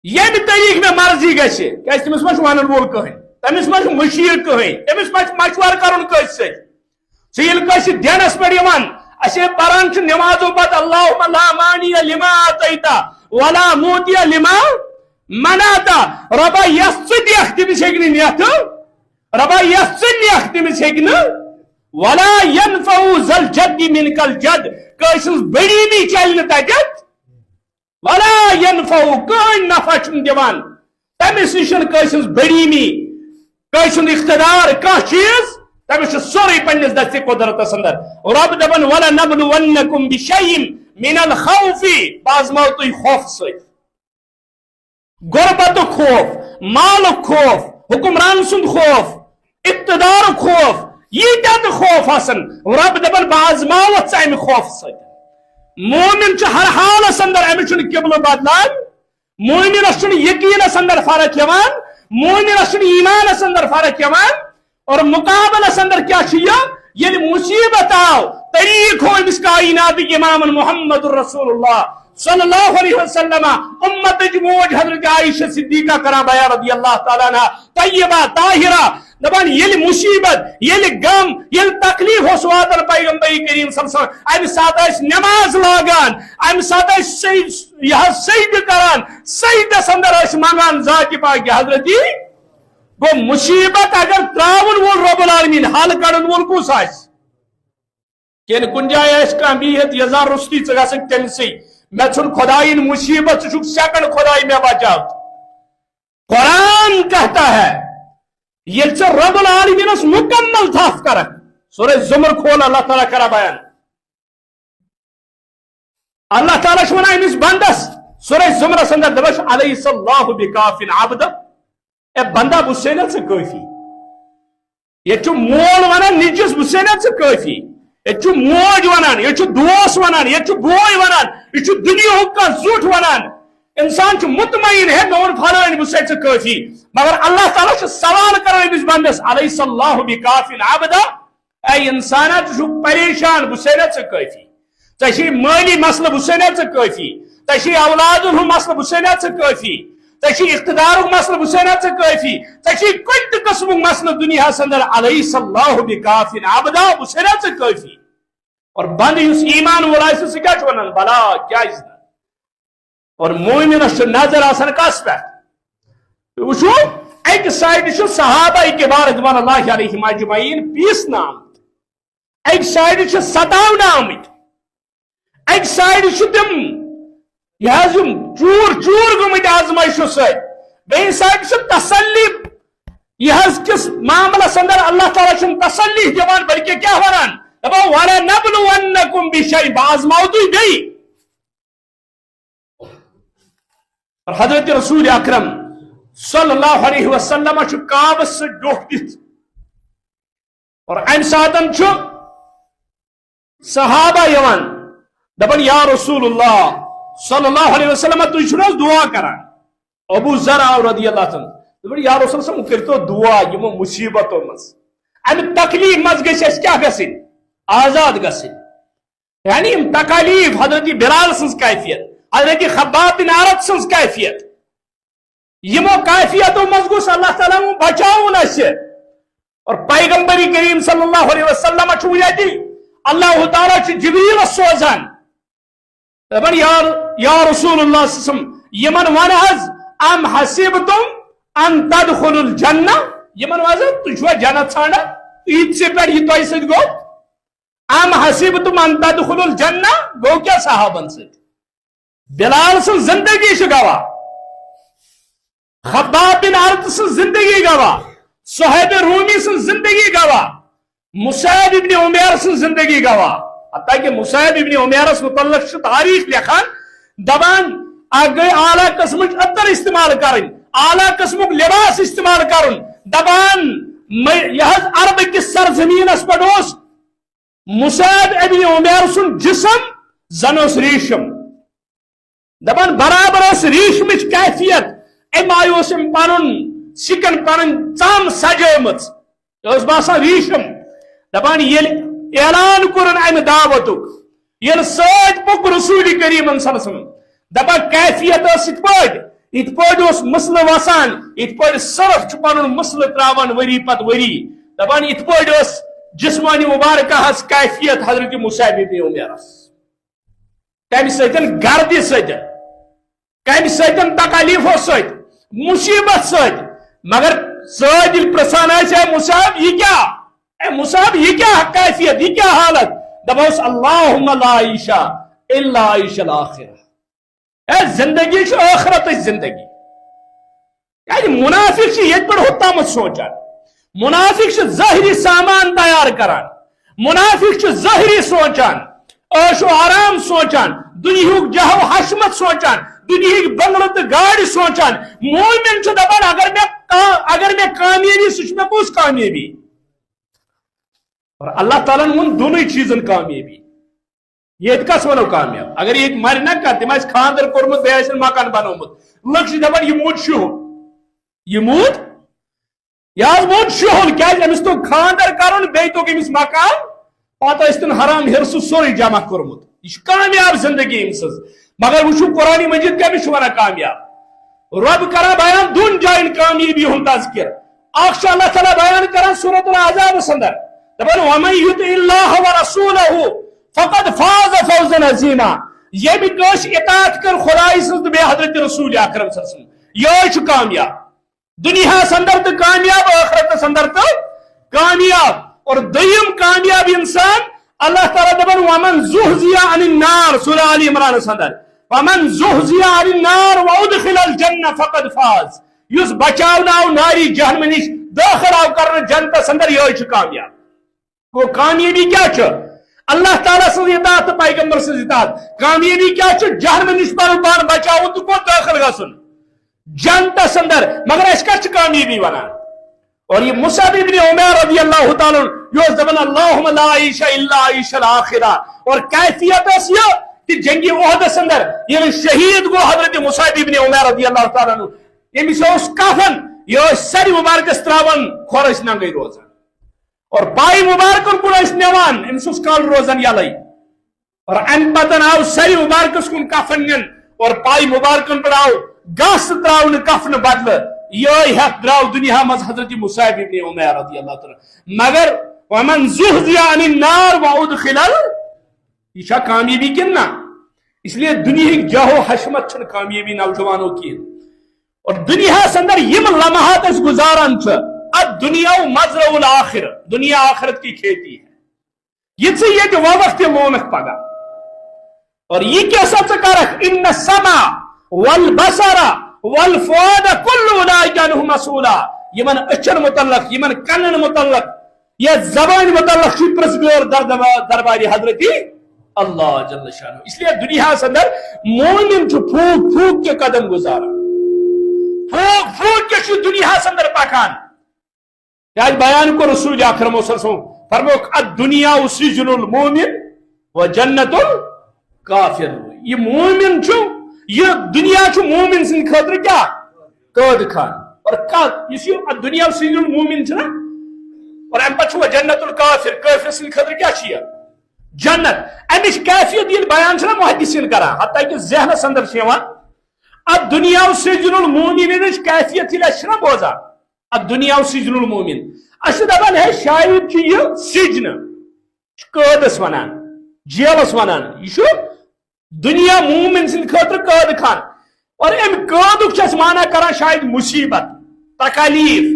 ییٚمہِ طریقہٕ مےٚ مرضی گژھِ کیٛازِ تٔمِس ما چھُ ونن وول کٕہٕنۍ تٔمِس ما چھُ مٔشیٖر کٕہٕنۍ تٔمِس ما چھُ مشورٕ کرُن کٲنٛسہِ سۭتۍ ژٕ ییٚلہِ کٲنٛسہِ دینس پٮ۪ٹھ یِوان أسے پران چھِ نمازو پتہٕ اللہُمَّ لا مانع لما اعطیت ولا معطی لما منعت رۄبا یس ژٕ دِکھ تٔمِس ہیٚکہِ نہٕ نِتھ رۄبا یس ژٕ نِکھ تٔمِس ہیٚکہِ نہٕ ولا ينفع ذا الجد منك الجد کٲنٛسہِ ہٕنٛز بٔڑیٖمی چلہِ نہٕ تتٮ۪تھ ولا ينفع کٕہٕنۍ نفع چھُنہٕ دِوان تٔمِس نِش چھنہٕ کٲنٛسہِ ہٕنٛز بٔڑیٖمی کٲنٛسہِ ہُنٛد اقتدار کانٛہہ چیٖز تٔمِس چھُ سورُے پننِس دستِ قۄدرتس انٛدر رب دپان وَلَنَبْلُوَنَّكُمْ بِشَيْءٍ مِنَ الْخَوْفِ بہٕ آزماوو تُہۍ خوفہٕ سۭتۍ غربتُک خوف مالُک خوف حُکمران سُنٛد خوف اقتدارُک خوف ییٖتیاہ تہِ خوف آسن رب دپان بہٕ آزماوتھ ژٕ امہِ خوفہٕ سۭتۍ مومن چھُ ہر حالس اندر أمِس چھُنہٕ قبلہٕ بدلان مومنس چھُنہٕ یقیٖنس اندر فرق یِوان مومنس چھُنہٕ ایمانس اندر فرق یِوان اور مقابلس اندر کیا چھُ ییٚلہِ مصیبت آو طریٖق ہو أمِس کائناتٕکۍ امامن محمد رسول اللہ صلی اللہ علیہ وسلم امتٕچ موج حضرت عائشہ صدیقہ کران بیان رضی اللہ تعالیٰ عنہ طیبہ طاہرہ دپان یل مصیبت یل غم یل تکلیف اس واتن پیغمبر کریم صلی اللہ علیہ وسلم ام سات نماز لاگان ام سات سجدہ کران سجدس اندر منگان ذات پاک حضرت گو مصیبت اگر تراون وول رب العالمین حل کڑن وول کس آس کن کن جائے اس کا بہت یزار رستی ثک تم سی میں چھن خدائی مصیبت ثک سیکنڈ خدائی میں بچا قرآن کہتا ہے یہ سے رب العالمین اس مکمل تھاف کرک سورہ زمر کھول اللہ تعالیٰ کرا بیان اللہ تعالیٰ شونا امس بندس سورہ زمر سندر دبش علیہ اللہ بکافن عبد اے بندہ بسینت سے کافی یہ چھو مول وانا نجس بسینت سے کافی یہ چھو موج ونان یہ چھو دوست ونان یہ چھو بوئی ونان یہ چھو دنیا کا زوٹ ونان انسان چھو مطمئن ہے نور فلان بسینت سے کافی مگر اللہ تعالیٰ چھو سوال کرنے بس بندس علیہ اللہ بکافن عبد اے انسانات چھو پریشان بسینت سے کافی تشی مالی مسئلہ بسینت سے کافی تشی اولاد مسئلہ بسینت سے کافی تشی اقتدار مسئلہ بسینت سے کافی تشی کچھ قسم مسئلہ دنیا سندر علیہ اللہ بکافن عبد بسینت سے کافی اور بند اس ایمان والائے سے کیا چھوڑنا بلا کیا ازنا اور مومن نظر آسان کس پہ وچو ایک سائڈ چھو صحابہ کبار رضوان اللہ علیہم اجمعین 20 نام ایک سائڈ چھو 57 آمد ایک سائڈ چھو تم یہ چور چور گمت آزمائشو سائد بین سائڈ چھو تسلی یہ کس معاملہ سندر اللہ تعالیٰ چھو تسلی جوان بلکہ کیا وران دبا وَلَا نَبْلُوَنَّكُمْ بِشَيْءٍ بازماؤدوی گئی اور حضرت رسول اکرم صلی اللہ علیہ وسلم چھو کعبہ سے ڈوک دیت اور ام ساتن چھو صحابہ یوان دبن یا رسول اللہ صلی اللہ علیہ وسلم تو چھو دعا کران ابو ذر رضی اللہ عنہ دبن یا رسول اللہ کرتو دعا یہ مصیبتوں مز ام تکلیف مز گئی اس کیا گسن آزاد گسن یعنی ام تکلیف حضرت بلال سنس کیفیت حضرت خباب بن عرب سنس کیفیت یمو کیفیتوں مزگوس اللہ تعالیٰ بچاؤن اسے اور پیغمبر کریم صلی اللہ علیہ وسلم چھو یادی اللہ تعالیٰ چھو جبریل سوزان دبن یا رسول اللہ صلی اللہ علیہ وسلم یمن ونہز ام حسیبتم ان تدخل الجنہ یمن وزن تجھو جنت سانا عید سے پر یہ تو ایسے گو ام حسیبتم ان تدخل الجنہ گو کیا صحابن سے بلال سے زندگی شگوا خباب بن عرب سے زندگی گوا صہیب رومی سے زندگی گوا مصعب ابن عمیر سے زندگی گوا حتیٰ کہ مصعب ابن عمیر سے متعلق تاریخ لکھان دبان آگئی اعلیٰ قسمک عطر استعمال کرن اعلیٰ قسمک لباس استعمال کرن دبان یہ عرب کی سرزمین اس پڑوس مصعب ابن عمیر سن جسم زنوس ریشم دبان برابر اس ریشمچ کیفیت ام آیوس ام پانن سکن پانن چام سجومت اس باسا ریشم دبان یل اعلان کرن ام دعوتک یل سوچ پک رسول کریم صلی اللہ علیہ وسلم دبا کیفیت اس ات پوٹ اس مسل وسان ات پوٹ صرف چھپانن مسل تراون وری پت وری دبان ات پوٹ اس جسمانی مبارکہ ہس کیفیت حضرت مصعب بن عمیر کم سیتن گردی سیتن کم سیتن تکالیفو سیت مصیبت سیت مگر سید پرسان ہے مصعب یہ کیا اے مصعب یہ کیا کیفیت یہ کیا حالت دبوس اللہم لا عیشہ الا عیش الاخرہ اے زندگی چھ آخرت زندگی یعنی منافق چھ یہ پر ہوتا مت سوچا منافق چھ ظاہری سامان تیار کران منافق چھ ظاہری سوچان عیش و آرام سوچان دنیا جہو حشمت سوچان دنیا بنگلت گاڑی سوچان مومن چھ دبان اگر میں کامیابی سچ میں پوس کامیابی اور اللہ تعالیٰ نے ان دونوں چیزن کامیابی یہ کس ونو کامیاب اگر یہ مرنا کر تم اس خاندر کورمت بیاسن مکان بنومت لکش دبان یہ موت شہر یہ موت یاد موت شہر کیا امس تو خاندر کرن بی تو امس مکان پتہ استن حرام ہرس سوری جمع کورمت یہ کامیاب زندگی امسز مگر وچو قرآن مجید کا بھی شوانا کامیاب رب کرا بیان دون جائن کامیابی ہم تذکر اخشا اللہ تعالیٰ بیان کر سورۃ الاحزاب اندر دپان ومن یطع اللہ ورسولہ فقد فاز فوزا عظیما یمی کس اطاعت کر خدای سن بے حضرت رسول اکرم صلی اللہ علیہ وسلم یہ کامیاب دنیا اندر تو کامیاب آخرت اندر تو کامیاب اور دویم کامیاب انسان اللہ تعالیٰ دپان ومن زحزح عن النار سورہ آل عمران اندر ومن زحزح عن النار وادخل الجنہ فقد فاز یس بچاؤنا ناری جہنم نش داخل آو کرنے جنت اندر یہ کامیاب وہ کامیابی کیا چھ اللہ تعالیٰ سے اطاعت پیغمبر سے اطاعت کامیابی کیا چھ جہنم نش پر بچاؤ تو کو داخل گسن جنت اندر مگر اس کا چھ کامیابی ونان اور یہ مصعب ابن عمیر رضی اللہ تعالیٰ یہ دپان اللہم لا عیش الا عیش الاخرہ اور کیفیت اس یہ کہ جنگی احد اندر یہ شہید گو حضرت مصعب ابن عمیر رضی اللہ تعالیٰ یمس اس کفن یہ سر مبارکس تراون کھورس ننگے روزان اور بائی مبارکن کن اس نوان امس اس کال روزان یلئی اور ان پتن آو سر مبارکس کن کفن نن اور بائی مبارکن پر آو گاس تراون کفن بدل یہ ہتھ دراو دنیا مز حضرت مصعب ابن عمیر رضی اللہ تعالی مگر ومن زحزح عن النار وادخل یہ چھا کامیابی کن نا اس لیے دنیا جاہو حشمت چھن کامیابی نوجوانوں کی اور دنیا اندر یم لمحات اس گزاران چھ اب دنیا مزرع الاخر دنیا آخرت کی کھیتی ہے یہ سے یہ وقت مونک پگا اور یہ کیسا چکرک ان السمع والبصر والفؤاد كل اولئک عنہ مسئولا یمن اچھن متعلق یمن کنن متعلق یہ زبان متعلق چھ پرسگور درباری حضرت اللہ جل شانہ اس لیے دنیا اندر مومن چھ پھوک پھوک کے قدم گزارا پھوک پھوک کے چھ دنیا اندر پکان آج بیان کو رسول اکرم صلی اللہ علیہ وسلم فرموک الدنیا سجن المومن و جنت الکافر یہ مومن چھو یہ دنیا چھو مومن سن خاطر کیا قید خان اور یہ دنیا سجن المومن چھنا اور ام پتہ چھو جنت الکافر کافر سن خاطر کیا چھ جنت امش کیفیت یہ بیان چھنا محدثین کران حتیٰ کہ ذہن اندر چھوان الدنیا سجن المومن کیفیت یہ چھنا بوزان الدنیا سجن المومن اس دپان ہے شاید کہ یہ سجن قیدس ونان جیلس ونان یہ دنیا مومن سند خاطر قید خان اور ام قیدک چھ مانا کران شاید مصیبت تکالیف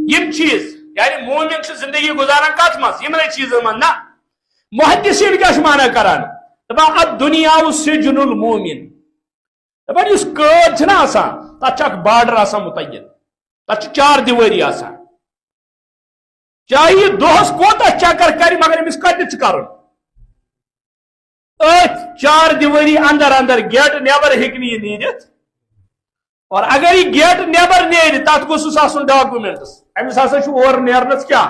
یم چیز یعنی مومن چھ زندگی گزاران کت مز یمن چیز من نا محدثین کیا مانا کران دپان الدنیا سجن المومن دپان اس قید چھنا آسان تتھ چھ بارڈر آسان متعین تک 4 دیواری آسان چاہیے دوہس کوتا چکر کری مگر امس کتھ کرن 4 دیواری اندر اندر گیٹ نیبر ہیکنی یہ نیرت اور اگر یہ گیٹ نیبر نیر تک گوسس آسن ڈاکومنٹس امس ہسا چھ اور نیرنس کیا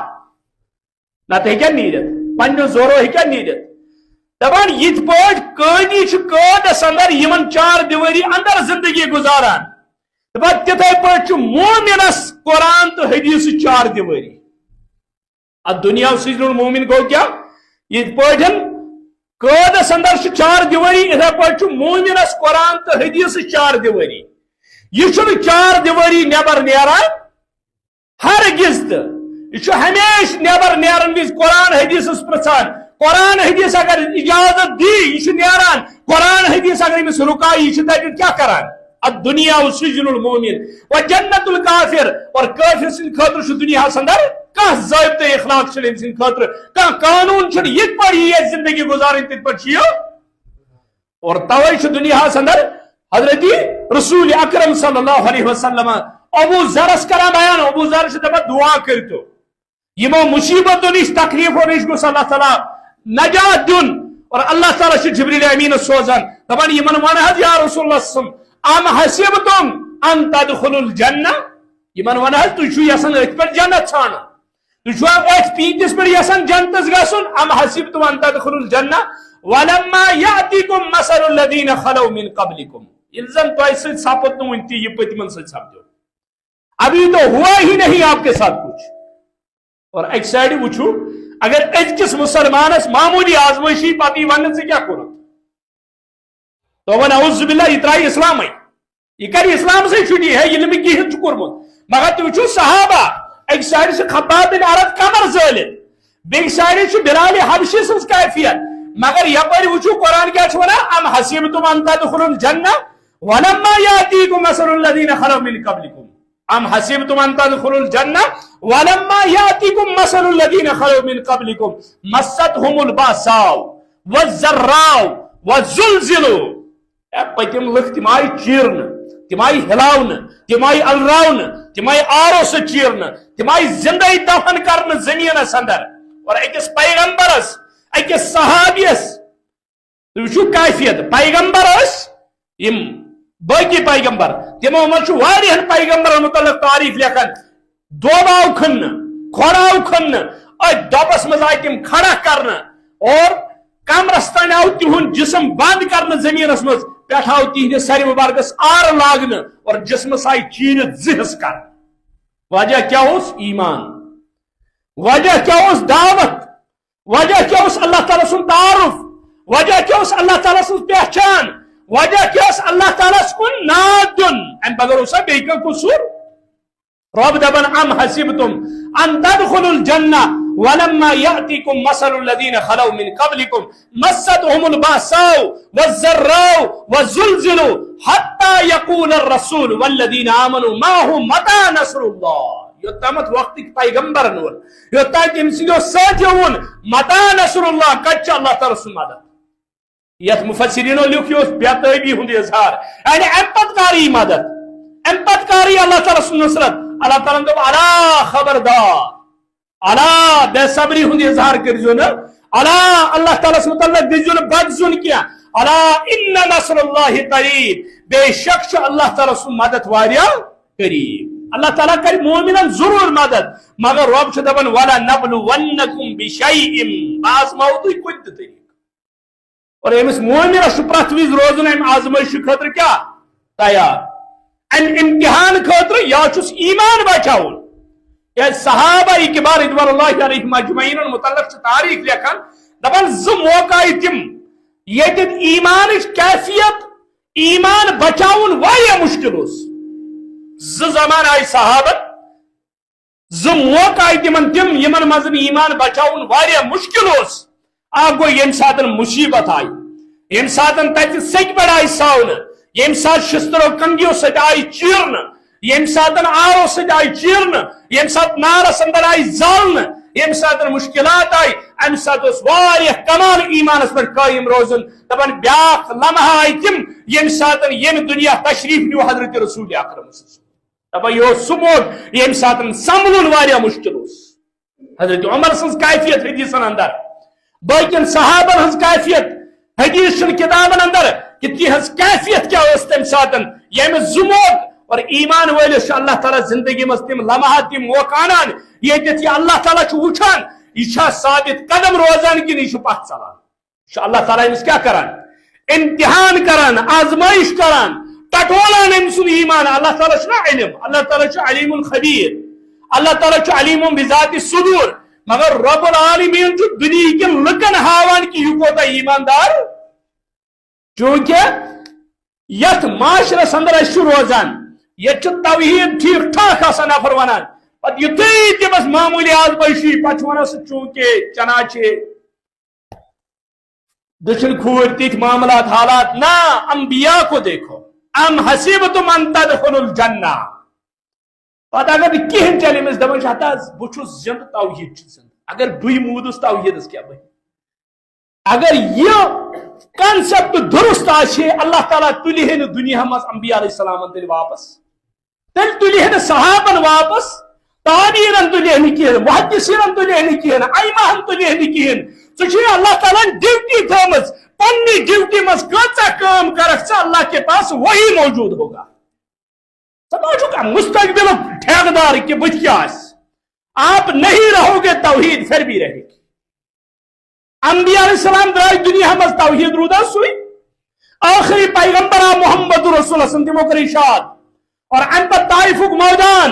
نت ہیکیا نیرت پنہ زورو ہیکیا نیرت دپان یت پٲٹھۍ قٲدی چھ قٲدس اندر یمن 4 دیواری اندر زندگی گزاران تتھے پٲٹھۍ مومنس قرآن تو حدیث 4 دیواری الدنیا سجن المومن گو کیا یہ پٲٹھۍ قیدس اندر 4 دیواری اتھے پٲٹھۍ مومنس قرآن تو حدیث 4 دیواری یہ چھنہ 4 دیواری نیبر نیران ہرگز تو یہ ہمیشہ نیبر نیرن وز قرآن حدیث پرژھان قرآن حدیث اگر اجازت دی یہ نیران قرآن حدیث اگر امس رکائی یہ تتہ کیا کران الدنیا سجن المومن و جنت الکافر اور کافر سن خاطر چھ دنیا اندر کان ضابطہ اخلاق چھ سن خاطر کان قانون چھ یت پر یہ زندگی گزارن تت پر چھ اور توے چھ دنیا اندر حضرت رسول اکرم صلی اللہ علیہ وسلم ابو ذر کران بیان ابو ذر چھ دپان دعا کرتو یمو مصیبتوں نش تکلیفوں نش گوس اللہ تعالی نجات دن اور اللہ تعالی چھ جبریل امین سوزان دپان یمن ون حض یا رسول اللہ صلی اللہ علیہ وسلم ام حسبتم ان تدخلوا الجنہ یمن ون حض تھی یسان ات پہ جنت ژھان تھی ات پیتس پہ یسان جنتس گھن ام حسبتم ان تدخلوا الجنہ ولما یاتیکم مثل الذین خلو من قبلکم یل زن تہ سۭتۍ سپد نہٕ وُنہِ تہِ یہ پٔتمن سۭتۍ سپدیو ابھی تو ہوا ہی نہیں آپ کے ساتھ کچھ اور ایک سائڈ وچھو اگر ازکس مسلمانس معمولی آزمائشی پاتی ون سے کیا کورت تو وہ نعوذ باللہ یہ ترائی اسلام ہے یہ کری اسلام سے چھٹی ہے یہ نمی کی ہت کورمت مگر تو وچھو صحابہ ایک سائڈ سے خباب بن عرد کمر زالت بیک سائڈ سے بلال حبشی سنس کیفیت مگر یپر وچو قرآن کیا چھونا ام حسبتم ان تدخلوا الجنہ ولما یاتیکم مثل الذین خلوا من قبلکم ام حسبتم ان تدخلوا الجنہ ولما یاتیکم مثل الذین خلوا من قبلکم مستهم الباساء والضراء والزلزلوا پتم لکھ تم آئی چیرن تم آئی ہلاون تم آئی الراون تم آئی آرو سے چیرن تم آئی زندگی دفن کرن زمینس اندر اور اکس پیغمبرس اکس صحابیس وچو کیفیت پیغمبر اس یم باقی پیغمبر تمو من چھو واریہن پیغمبر متعلق تعریف لکھن دوباو کھن کھوڑاو کھن اور دوبس مز آئی تم کھڑا کرن اور کمرستان آو تہن جسم بند کرن زمینس مز پیٹھ آو تہندِ سر مبارکس آر لاگن اور جسمس آئی چیرت زہس کر وجہ کیا اس ایمان وجہ کیا اس دعوت وجہ کیا اس اللہ تعالیٰ سن تعارف وجہ کیا اس اللہ تعالیٰ سن پہچان وجہ کیا اس اللہ تعالیٰ سن نادن ان بغیر اسا بیکا قصور رب دبن ام حسبتم ان تدخلوا الجنہ ولما یأتیکم مثل الذین خلوا من قبلکم مستهم الباساء والضراء والزلزلوا حتى يقول الرسول والذین آمنوا معه متى نصر اللہ یوتامت وقت پیغمبر نور یوتا تم سیدو ساتھیون متا نصر اللہ کچھ اللہ تعالی سن مدد یت مفسرینو لکھیو بیتابی ہند اظہار یعنی امپتکاری مدد امپتکاری اللہ تعالی سن نصرت اللہ تعالی نے الا خبردار الا بے صبری ہند اظہار کرجو نا الا اللہ تعالی سن متعلق دیجو نا بد سن کیا الا ان نصر اللہ قریب بے شک اللہ تعالی سن مدد واریا قریب اللہ تعالیٰ کر مومنن ضرور مدد مگر رب چھ دبن ولا نبلونکم بشیء آزماؤتوی کچھ طریق اور امس مومنس پرت وز روزن ام آزمائش خاطر کیا تیار ام امتحان خاطر یا چھس ایمان بچاؤن یا صحابہ کبار رضوان اللہ علیہم اجمعین متعلق چھ تاریخ لکھن دبن ز موقع تم یہ ایمان کیفیت ایمان بچاؤن واریاہ مشکل اس زمان آئی صحابت موقع آئی تمن تم یمن مزن ایمان بچاؤن واریاہ مشکل اس آگ گو یم ساتن مصیبت آئی یم ساتن تیت سک بڑ آئی ساؤن یم سات شسترو کنگیو سٹ آئی چیرن یم ساتن آرو سٹ آئی چیرن یم سات نارس اندر آئی زالن یم ساتن مشکلات آئی ام سات اس واریاہ کمال ایمان اس پر قائم روزن دبن بیاق لمحہ آئی تم یم ساتن یم دنیا تشریف نیو حضرت رسول اکرم صلی اللہ علیہ وسلم تب یہ سموگ یم ساتن سمبلن واریاہ مشکل اس حضرت عمر سنس کیفیت حدیثن اندر باقین صحابن ہنس کیفیت حدیث چن کتابن اندر کہ تہذ کیفیت کیا اس تم ساتن یم زموگ اور ایمان ولس اللہ تعالیٰ زندگی مز تم لمحات تم موقعان یہ اللہ تعالیٰ وچان یہ ثابت قدم روزان کہ یہ پتھ ژلان اللہ تعالیٰ امس کیا کران امتحان کران آزمائش کران ٹٹولان ام سن ایمان اللہ تعالیٰ علم اللہ تعالیٰ علیم الخبیر اللہ تعالیٰ علیم بذات الصدور مگر رب العالمین جو دنیا کے لکن ہاوان کی یہ کوتا ایماندار چونکہ یت معاشرس اندر اس روزان یہ توحید ٹھیک ٹھاک آسان نفر ونان پت یتھی تہ بس معمولی آزمائشی پتہ ونس چونکہ چنانچہ دچن کھور تیت معاملات حالات نا انبیاء کو دیکھو ام حسبتم ان تدخلوا الجنہ پتہ اگر کہن چلے مس دپان چھ بچھس زند توحید زند اگر ڈوی مودس توحیدس کیا بہ اگر یہ کنسپٹ درست آچے اللہ تعالیٰ تلی ہے دنیا مز انبیاء علیہ السلام تیل واپس تیل تلی ہے صحابن واپس تابعین تلی ہے کہن محدثین تلی ہے کہن ائمہ تلی ہے کہن ژے اللہ تعالیٰ ڈیوٹی تھامز پنی ڈیوٹی مز کۭژاہ کام کرکھ ژٕ اللہ کے پاس وہی موجود ہوگا سمجھو کا مستقبل ٹھیکدار کہ بت کیا آپ نہیں رہو گے توحید پھر بھی رہے گی انبیاء علیہ السلام درائے دنیا مز توحید رودا سوئی آخری پیغمبر محمد رسول اللہ صلی اللہ علیہ وسلم ارشاد اور ان پر طائف میدان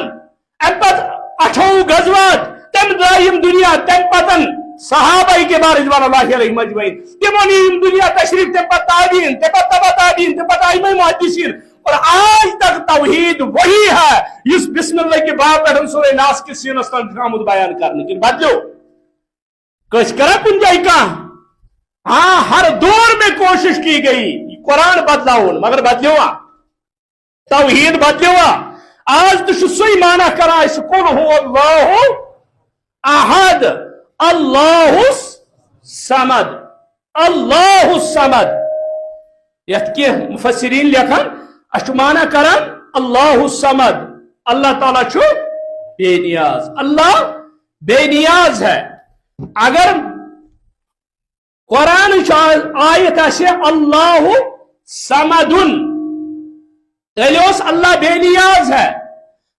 ان پر 18 غزوات تم درائم دنیا تم پتن صحابہ کے بار رضوان اللہ علیہ مجمعین تمونی دنیا تشریف تم پر تابعین تم پر تبع تابعین تم پر ائمہ محدثین اور آج تک توحید وہی ہے اس بسم اللہ کے باب پہ سورہ ناس کے سینس تک آمد بیان کرنے کی بدلو کس کرا کن جائے کا ہاں ہر دور میں کوشش کی گئی قرآن بدلاؤ مگر بدلوا توحید بدلوا آج تو سی مانا کرا اس قل هو اللہ احد اللہ الصمد اللہ الصمد یت کی مفسرین لکھن اچھو مانا کرن اللہ الصمد اللہ تعالیٰ چھو بے نیاز اللہ بے نیاز ہے اگر قرآن آیت آسے اللہ صمدن تیلیوس اللہ بے نیاز ہے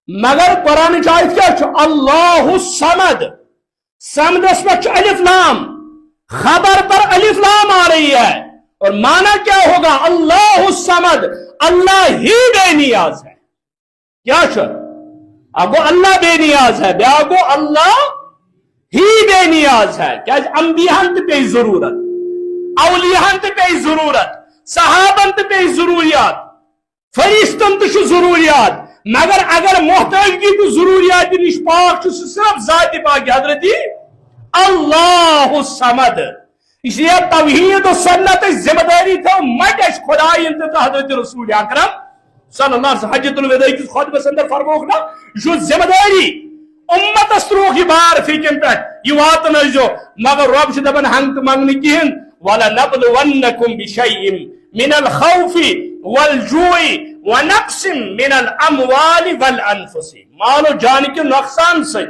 مگر قرآن آیت کیا چھو اللہ الصمد صمد اس میں الف لام خبر پر الف لام آ رہی ہے اور معنی کیا ہوگا اللہ الصمد اللہ ہی بے نیاز ہے کیا شر اگو اللہ بے نیاز ہے بیاگو اللہ ہی بے نیاز ہے کیا انبیاء پہ ضرورت اولیاء پہ ضرورت صحابہ پہ ضروریات فرشتن تو ضروریات مگر اگر محتاجگی تو ضروریات نش پاک صرف ذات پاک حضرتی اللہ الصمد اس لیے توحید و سنت ذمہ داری تھا مٹ خدائی انتظار حضرت رسول اکرم صلی اللہ علیہ وسلم حجۃ الوداع کی خطبہ اندر فرموک نا جو ذمہ داری امت استروح کی بار فیکن پہ یہ واتن جو مگر رب سے دبن ہنگ منگنی کہن وَلَنَبْلُوَنَّكُمْ بِشَيْءٍ مِنَ الْخَوْفِ وَالْجُوعِ وَنَقْصٍ مِنَ الْأَمْوَالِ وَالْأَنفُسِ مال و جان کے نقصان سے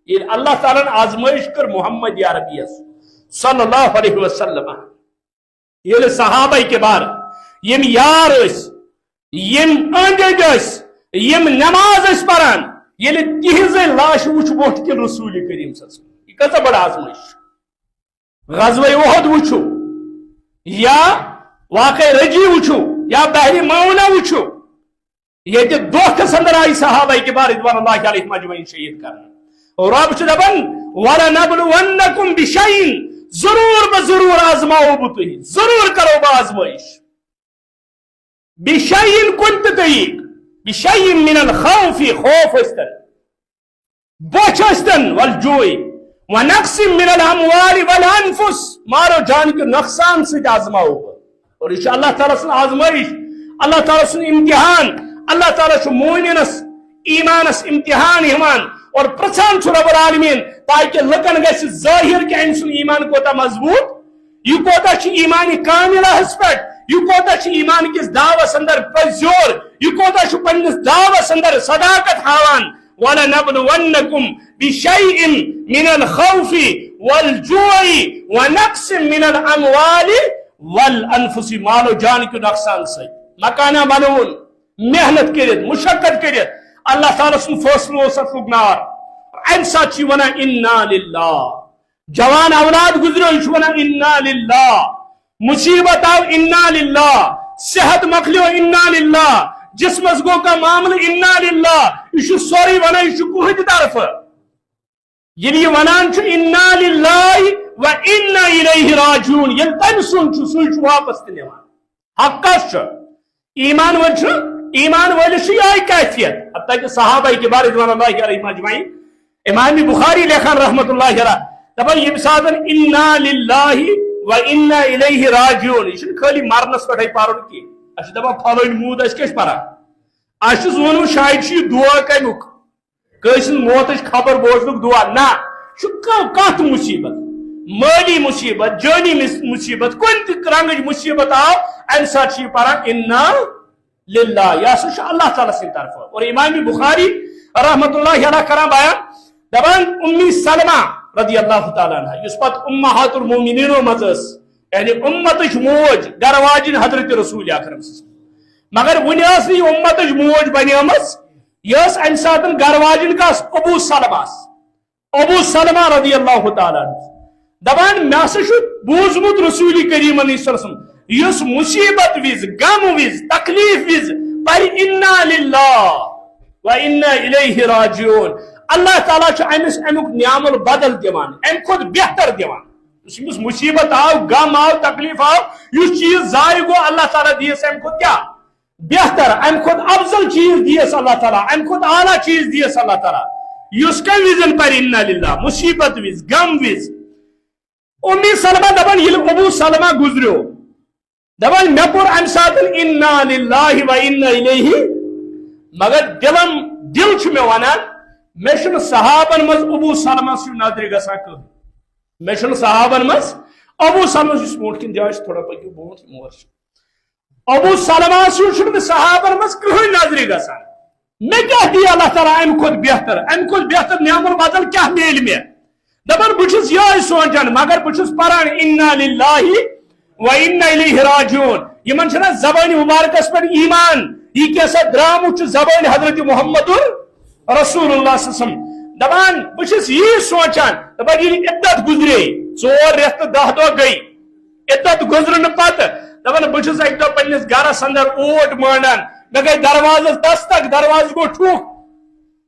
یہ اللہ تعالیٰ نے آزمائش کر محمد یا ربی صلی اللہ علیہ وسلم یہ صحابہ کے بار یم یار اس یم اندج اس یم نماز اس پران یہ تہذ لاش وچ ووٹ کے رسول کریم صلی اللہ علیہ وسلم یہ کتا بڑا آزمائش غزوہ احد وچھو یا واقع رجی وچھو یا بحری معونہ وچھو یہ جو دو اندر آئی صحابہ کے بار ادوان اللہ علیہ مجمعین شہید کرنا اور رب سے دبن وَلَنَبْلُوَنَّكُمْ بِشَيْءٍ ضرور بضرور آزماؤ بتوئی ضرور کرو با آزمائش بِشَيْءٍ کنت تیق بِشَيْءٍ من الخوف خوف استن بوچ استن والجوئی وَنَقْسٍ مِنَ الْأَمْوَالِ وَالْأَنفُسِ مارو جان کے نقصان سے آزماؤ اور انشاءاللہ تعالیٰ سے آزمائش اللہ تعالیٰ سے امتحان اللہ تعالیٰ سے مومنس ایمانس امتحان ایمان اور پرچان چھو رب العالمین تاکہ لکن گیس ظاہر کے انسان ایمان کو تا مضبوط یہ کو تا چھ ایمانی کاملہ حسپت یہ کو تا چھ ایمان کس دعوی سندر پزیور یہ کو تا چھ پندس دعوی سندر صداقت حاوان وَلَنَبْلُوَنَّكُمْ بِشَيْءٍ مِنَ الْخَوْفِ وَالْجُوعِ وَنَقْسٍ مِنَ الْأَمْوَالِ وَالْأَنفُسِ مال و جان کے نقصان سے مکانہ بنون محنت کرد مشقت کرد اللہ تعالیٰ سن فیصلو ست لگنار انسا چی ونا انا للہ جوان اولاد گزرو چی ونا انا للہ مصیبت آو انا للہ صحت مکلیو انا للہ جسم ازگو کا معامل انا للہ ایشو سوری ونا ایشو کوہد طرف یعنی ونان چو انا للہ و انا الیہ راجون یل تن سن چو سوی چو واپس تنیوان حقا شو ایمان ونچو ایمان والشی آئی کیفیت حتیٰ کہ صحابہ کے بارے رضوان اللہ علیہ مجمعین امام بخاری لکھن رحمت اللہ علیہ تبا یہ بسادن انا للہ و انا الیہ راجعون یہ خالی مارنس پٹھائی پارن کی اچھا دبا پھالوین مود اس کش پارا اچھا زونو شاید چی دعا کمیک کسن موتش خبر بوجھنک دعا نا شکا کات مصیبت مالی مصیبت جانی مصیبت کون رنگج مصیبت آو انسا چی پارا انا للہ یا سوش اللہ تعالیٰ سے طرف اور امام بخاری رحمت اللہ علیہ کرام بیان دبان امی سلمہ رضی اللہ تعالیٰ عنہ اس پت امہات المومنین و مزس یعنی امتش موج گرواجن حضرت رسول اکرم مگر ونیاس نہیں امتش موج بنیامس یس انساتن گرواجن کا ابو سلمہ رضی اللہ تعالیٰ عنہ دبان میاسا شد بوزمت رسول کریم علیہ السلام یس مصیبت ویز غم ویز تکلیف ویز پر انا للہ و انا الیہ راجعون اللہ تعالیٰ امس امیک نعمل بدل دیوان ام خود بہتر دیوان اس مصیبت آو غم آو تکلیف آو اس چیز ضائع گو اللہ تعالیٰ دیس ام خود کیا بہتر ام خود افضل چیز دیس اللہ تعالیٰ ام خود اعلیٰ چیز دیس اللہ تعالیٰ یس کم وزن پر انا للہ مصیبت وز غم وز امی سلمہ دپان یل ابو سلمہ گزریو دپان مے پور ام سات انا للہ و انا الیہ مگر دل چھ مے ونان مے چھن صحابن مز ابو سلمہ سو نظر گژھان کہین مے چھن صحابن مز ابو سلمہ یس برونٹ کن جاے تھوڑا پکیو برونٹ مور ابو سلمہ سو چھن صحابن مز کہین نظر گژھان مے کیا دی اللہ تعالیٰ ام کھت بہتر نعم البدل کیا میل مے دپان بچس یہ سوچان مگر بچس پران انا للہ و انا الیہ راجعون یمن چھنا زبان مبارکس پر ایمان یہ کیسا درامت زبان حضرت محمد رسول اللہ صلی اللہ علیہ وسلم دپان بچس یہ سوچان دپان یہ عدت گزرے 4 رٮ۪تھ تہٕ 10 دۄہ گئی عدت گزرن پتہ دپان بچس اک دۄہ پننس گرس اندر اوٹ مانڈان مے گئی دروازس دستک دروازہ گو ٹھوک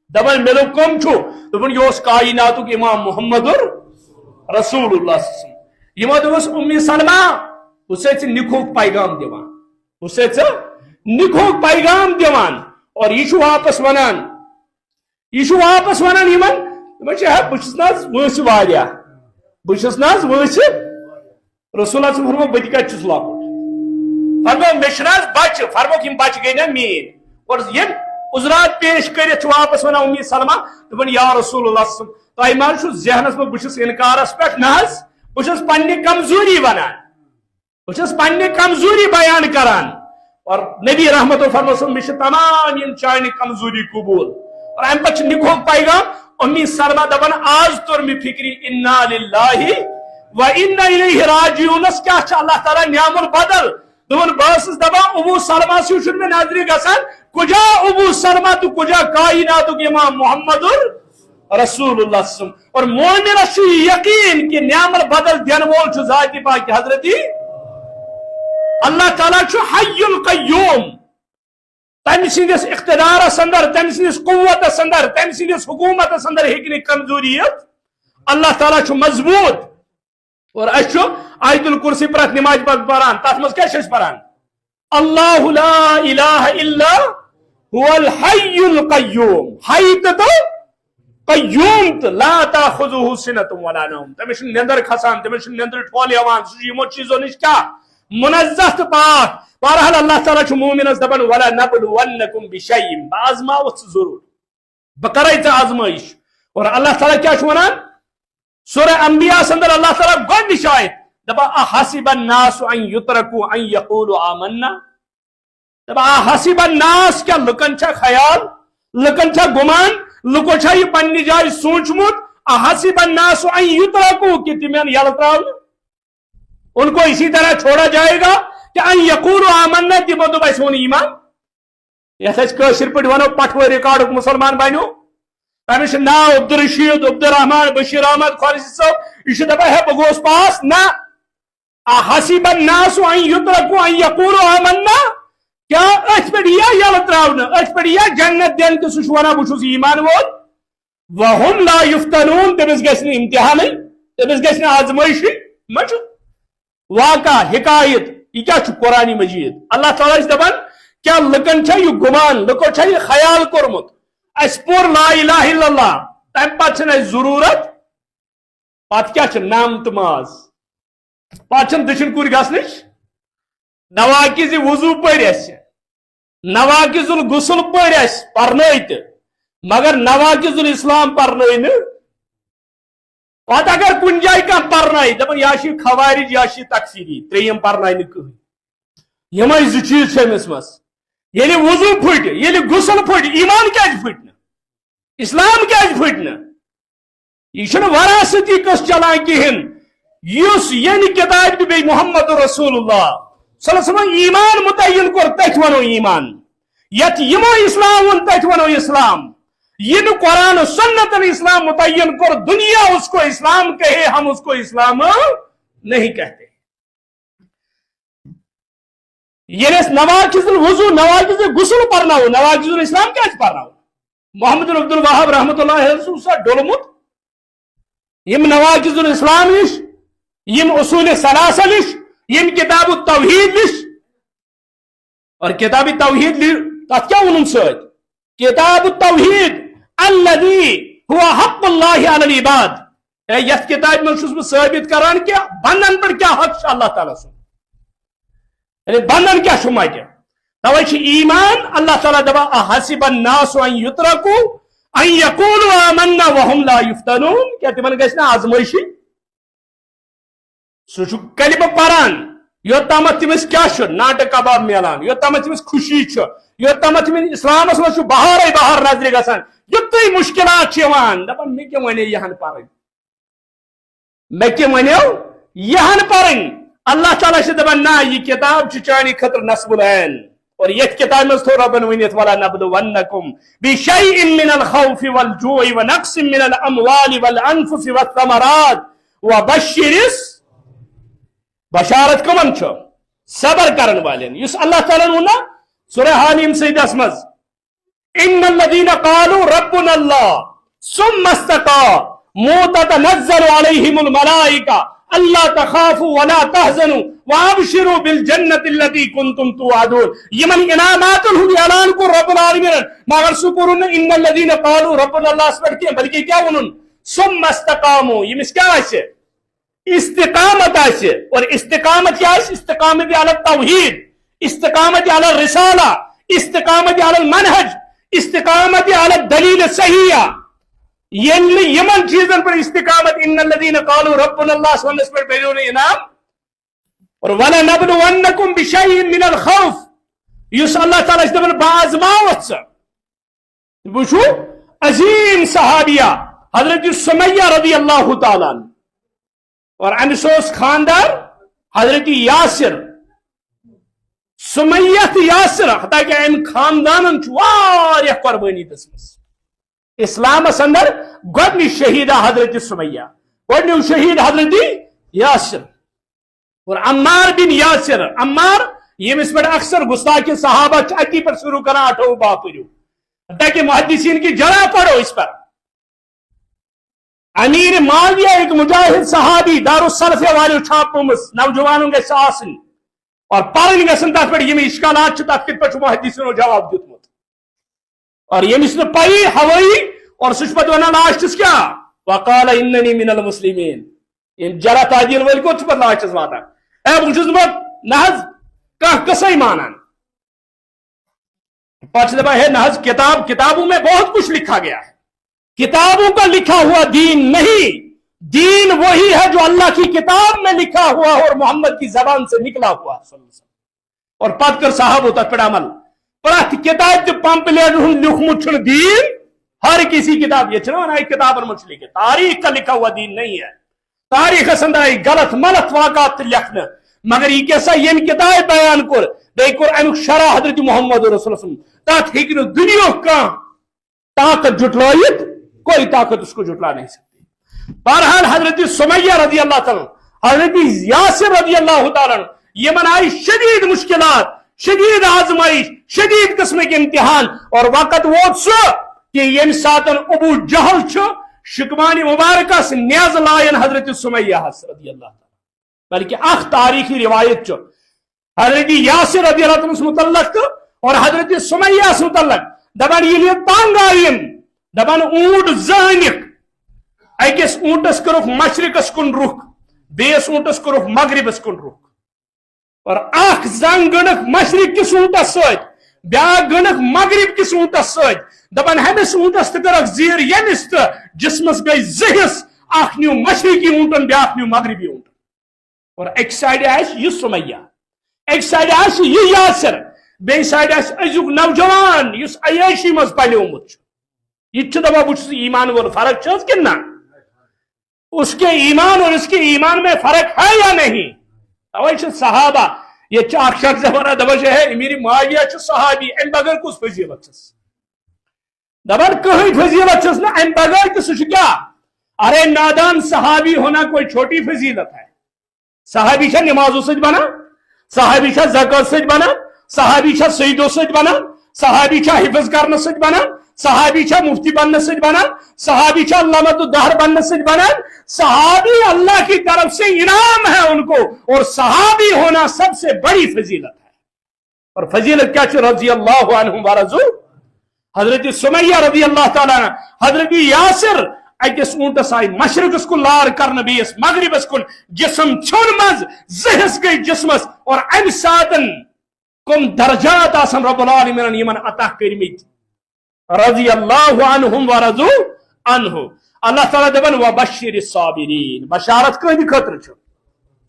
دپان مے دوٚپ کم چھو دپان یہ اوس کائناتک امام محمد رسول اللہ صلی اللہ علیہ وسلم یمو دوس امی سلمہ اسے نکھوک پیغام دیوان اسے نکھوک پیغام دیوان اور یہ واپس ونان یمن بچس ناز وٲنٛسہِ واریاہ بچس ناز وٲنٛسہِ رسول اللہ فرمو بہٕ تہِ کتہِ چھُس لۄکُٹ فرمو مے چھِ ناز بچہ فرمو یم بچہ گئی نا میٖن اور یم عذرات پیش کرت واپس ونان امی سلمہ دپان یا رسول اللہ صلی اللہ علیہ وسلم تۄہہِ ما چھُ ذہنس منٛز بہٕ چھُس انکارس پٮ۪ٹھ نہ حظ بہٕ چھُس پننہِ کمزوری ونان بہٕ چھُس پننہِ کمزوری بیان کران اور نبی رحمت فرموس مے چھِ تمام یم چانہِ کمزوری قبول اور ام پتہ چھُ نکھوک پیغام امی سلمہ دپان آز توٚر مےٚ فکری انا للہ و انا الیہ راجعونس کیا چھُ اللہ تعالیٰ نعم البدل دپان بہٕ ٲسٕس دپان ابو سلمہ سیو چھُنہٕ مےٚ نظرِ گژھان کجا ابو سلمہ تو کجا کائناتک امام محمد رسول اللہ صلی اللہ علیہ وسلم اور مومنس یقین کہ نعم البدل دین وول چھُ ذات پاک حضرت اللہ تعالیٰ چھُ حی القیوم تم سندس اقتدارس اندر تم سندس قوتس اندر تم سندس حکومتس اندر ہیکہ کمزوریت اللہ تعالیٰ چھُ مضبوط اور اس آیت الکرسی پرت نماز پران تر مز کیا پران اللہ لا الہ الا هو الحی القیوم حی تو قیوم تو لا تاخذه سنة ولا نوم تمس نندر کھسان تمس نندر ٹھول یوان سہ یمو چیزو نش کیا منزہ تو پاک بہرحال اللہ تعالیٰ چھ مومنس دپان ولا نبلونکم بشیء آزماوت ضرور بہ کرے ژے آزمائش اور اللہ تعالیٰ کیا چھ ونان سورہ انبیاء اندر اللہ تعالیٰ گۄڈنِچ آیت دپان احسب الناس ان یترکوا ان یقولوا آمنا دپان احسب الناس کیا لکن چھا خیال لکن چھا گمان لکو چھا یہ پننی جائے سوچمت احسب الناس ان یترکوا کہ تمہیں یل تراؤن ان کو اسی طرح چھوڑا جائے گا کہ ان یقولوا آمنا تمو دوٚپ اسہِ اوٚن ایمان یتھ أسۍ کٲشِر پٲٹھۍ ونو پٹھوٲرۍ ریکارڈُک مسلمان بنیو تمس ناو عبدالرشید عبدالرحمان بشیر احمد خورشید صاحب یہ دپان ہے بہ گوس پاس نہ احسب الناس ان یترکوا ان یقولوا آمنا کیا اتھ پہ یل تراؤن اتھ پہ جنت دین کہ سہ ونان بہ چھس ایمان وول وهم لا یفتنون تمس گژھِ نہٕ امتحانٕے تمس گژھِ نہٕ آزمٲیشی ما چھُ واقع حکایت یہ کیا چھُ قرآن مجید اللہ تعالیٰ دپان کیا لکن چھا یہ گمان لکو چھا یہ خیال کورمت اس پور لا الہ الا اللہ تم پتہ چھن اس ضرورت پتہ کیا چھ نام تماز پتہ چھن دچن کور گژھنچ نواقض وضو پڑھ اس نواقض الغسل پڑھ اس پرنٲیِتھ مگر نواقض الاسلام پرنٲے نہٕ پتہ اگر کن جائے کم پرنائی دپان یا چھ خوارج یا چھ تکفیری تریم پرنائی نہٕ کٕہٕنۍ یمے زٕ چیٖز چھِ أمِس منٛز ییٚلہِ وضو پھٕٹہِ ییٚلہِ غسل پھٕٹہِ ایمان کیازِ پھٕٹہِ نہٕ اسلام کیازِ پھٕٹہِ نہٕ یہ چھُنہٕ وراثتی قصہٕ چلان کہین یُس یعنی کتاب تہِ بیٚیہِ محمد رسول اللہ صلی اللہ علیہ وسلم ایمان متعین کوٚر تتھ ونو ایمان یتھ یمو اسلام وون تتھ ونو اسلام یہ نہ قرآن و سنت نے اسلام متعین کر دنیا اس کو اسلام کہے ہم اس کو اسلام نہیں کہتے یہ نواقض الوضو نواقض غسل پرنا ہو نواقض الاسلام کیا پرنا ہو محمد عبد الوہاب رحمۃ اللہ سا ڈولمت یم نواقض الاسلام نش یم اصول ثلاثہ نش یم کتاب التوحید نش اور کتاب توحید تک کیا ونن سید کتاب التوحید الذی هو حق اللہ علی العباد یت کتاب میں چھس بہ ثابت کران کہ بندن پر کیا حق چھ اللہ تعالی سن یعنی بندن کیا شما کیا توے چھ ایمان اللہ تعالی دبا احسب الناس ان یترکوا ان یقولوا آمنا وهم لا یفتنون کیا تمن گژھِ نا آزمائشی سہ کلمہ پران یوتام تمس کیا ناٹہ کباب میلان یوتام تمس خوشی یوتام تمس اسلامس مز بہارے بہار نظر گژھان یوتھے مشکلات دپان مے کیا ونے یہن پرن مے کیا ونیو یہن پرن اللہ تعالیٰ سے دپان نا یہ کتاب چانہ خطر نصب العین اور یہ کتاب مز تھو ربن ونیت ولا نبلونکم بشیء من الخوف والجوع ونقص من الاموال والانفس والثمرات وبشر بشارت کمن چھو صبر کرن والن یس اللہ تعالیٰ نے سورہ حامیم سیدس مز ان الذين قالوا ربنا الله ثم استقاموا تتنزل عليهم الملائكة الا تخافوا ولا تحزنوا وابشروا بالجنة التي كنتم توعدون یمن انعامات الہدی اعلان کو رب العالمین مگر سپورن ان الذين قالوا ربنا الله اسپٹ کی بلکہ کیا ونن ثم استقاموا یمس کیا ہے استقامت آئے اور استقامت کیا ہے استقامت علی التوحید استقامت علی الرسالہ استقامت علی المنہج استقامت علی الدلیل صحیح یمن چیزن پر استقامت ان الذین قالوا ربنا اللہ سونس پر بیرون انعام اور وَلَنَبْلُوَنَّكُمْ بِشَيْءٍ مِّنَ الْخَوْفِ یس اللہ تعالیٰ دپان بازماوت سا وچھو عظیم صحابیہ حضرت سمیہ رضی اللہ تعالیٰ اور امس خاندار حضرت یاسر سمیت یاسر حتیٰ کہ ام خاندان قربانی دسمس اسلام اندر گۄڈنِچ شہیدہ حضرت سمیہ گۄڈنیُک شہید حضرت یاسر اور عمار بن یاسر عمار یمس پر اکثر گستاخی صحابہ اتی پر شروع کرنا 8 باب پڑھو حتیٰ کہ محدثین کی جرح پڑھو اس پر امیر معاویہ ایک مجاہد صحابی دارالسلف والے چھاپ نوجوانوں کے آسن اور پرن گھن تک پہ یم اشکالات تک کت پہ محدثینو جواب دیتمت اور یمس نہ پی ہوئی اور سہ پتہ ونان لاسٹس کیا وقال اننی من المسلمین یم جرح تعدیل ول کوت پتہ لاسٹس واتان اے بہ چھس نہ کانٛہہ قصے مانان پتہ دپان ہے نہ کتابوں میں بہت کچھ لکھا گیا ہے کتابوں کا لکھا ہوا دین نہیں دین وہی ہے جو اللہ کی کتاب میں لکھا ہوا اور محمد کی زبان سے نکلا ہوا صلی اللہ علیہ وسلم اور پت کر صاحب ہوتا پھر عمل پرت کتاب جو پمپلیٹ لکھمت دین ہر کسی کتاب یہ چھنا کتاب مچھلی کے تاریخ کا لکھا ہوا دین نہیں ہے تاریخ اندر غلط ملت واقعات لکھنا مگر یہ کیسا یہ کتاب بیان کر بیکر امیک شرح حضرت محمد رسول اللہ تات ہیکن دنیا کا طاقت جٹلائیت کوئی طاقت اس کو جٹلا نہیں سکتی بہرحال حضرت سمیہ رضی اللہ تعالیٰ حضرت یاسر رضی اللہ تعالیٰ یمن آئی شدید مشکلات شدید آزمائش شدید قسم کے امتحان اور وقت ووت سو کہ یم ساتن ابو جہل چھو شکمانی مبارکہ سے نیاز لائن حضرت سمیہ رضی اللہ تعالیٰ بلکہ اخ تاریخی روایت چھو حضرت یاسر رضی اللہ تعالیٰ متعلق اور حضرت سمیہ متعلق دبان یہ تانگ آئیم دبان اونٹ زانک اکس اونٹس کرک مشرقس کن رخ بیس اونٹس کرک مغربس کن رخ اور اخ زنگ گنک مشرق کس اونٹس سۭتۍ بیاکھ گنک مغرب کس اونٹس سۭتۍ دپان ہمس اونٹس تہ کرک زیر یمس تہ جسمس گئی زہس اخ نیو مشرقی اونٹن بیاکھ نیو مغربی اونٹن اور ایک سائڈ آس یہ سمیہ ایک سائڈ آس یہ یاسر بی سائڈ آس ازیک نوجوان اس عیاشی مز پلیومت یہ دپا بہت ایمان وول فرق چھ کہ نہ اس کے ایمان اور اس کے ایمان میں فرق ہے یا نہیں توے صحابہ یہ اخ شخص ونان دپان ہے امیر معاویہ صحابی ام بغیر کس فضیلت چھس دپان کہیں فضیلت چھس نا ام بغیر کہ سہ کیا ارے نادان صحابی ہونا کوئی چھوٹی فضیلت ہے صحابی چھا نمازوں سۭتۍ بنان صحابی چھا زکات سۭتۍ بنان صحابی چھا سجدو سۭتۍ بنان صحابی چھا حفظ کرنے سۭتۍ بنان صحابی چھا مفتی بننے سۭتۍ بنان صحابی چھا علامۃ الدہر بننے سۭتۍ بنان صحابی اللہ کی طرف سے انعام ہے ان کو اور صحابی ہونا سب سے بڑی فضیلت ہے اور فضیلت کیا چھ رضی اللہ عنہم ورضو حضرت سمیہ رضی اللہ تعالیٰ عنہ حضرت یاسر اکس اونٹس آئی مشرقس کن لار کرنے بیس مغربس کن جسم چھن مز زہس گئی جسمس اور ام ساتن کم درجات آسن رب العالمین یمن عطا کرمت رضی اللہ عنہم ورضو عنہ اللہ تعالیٰ دبن وبشر الصابرین بشارت کہندِ خطر چھو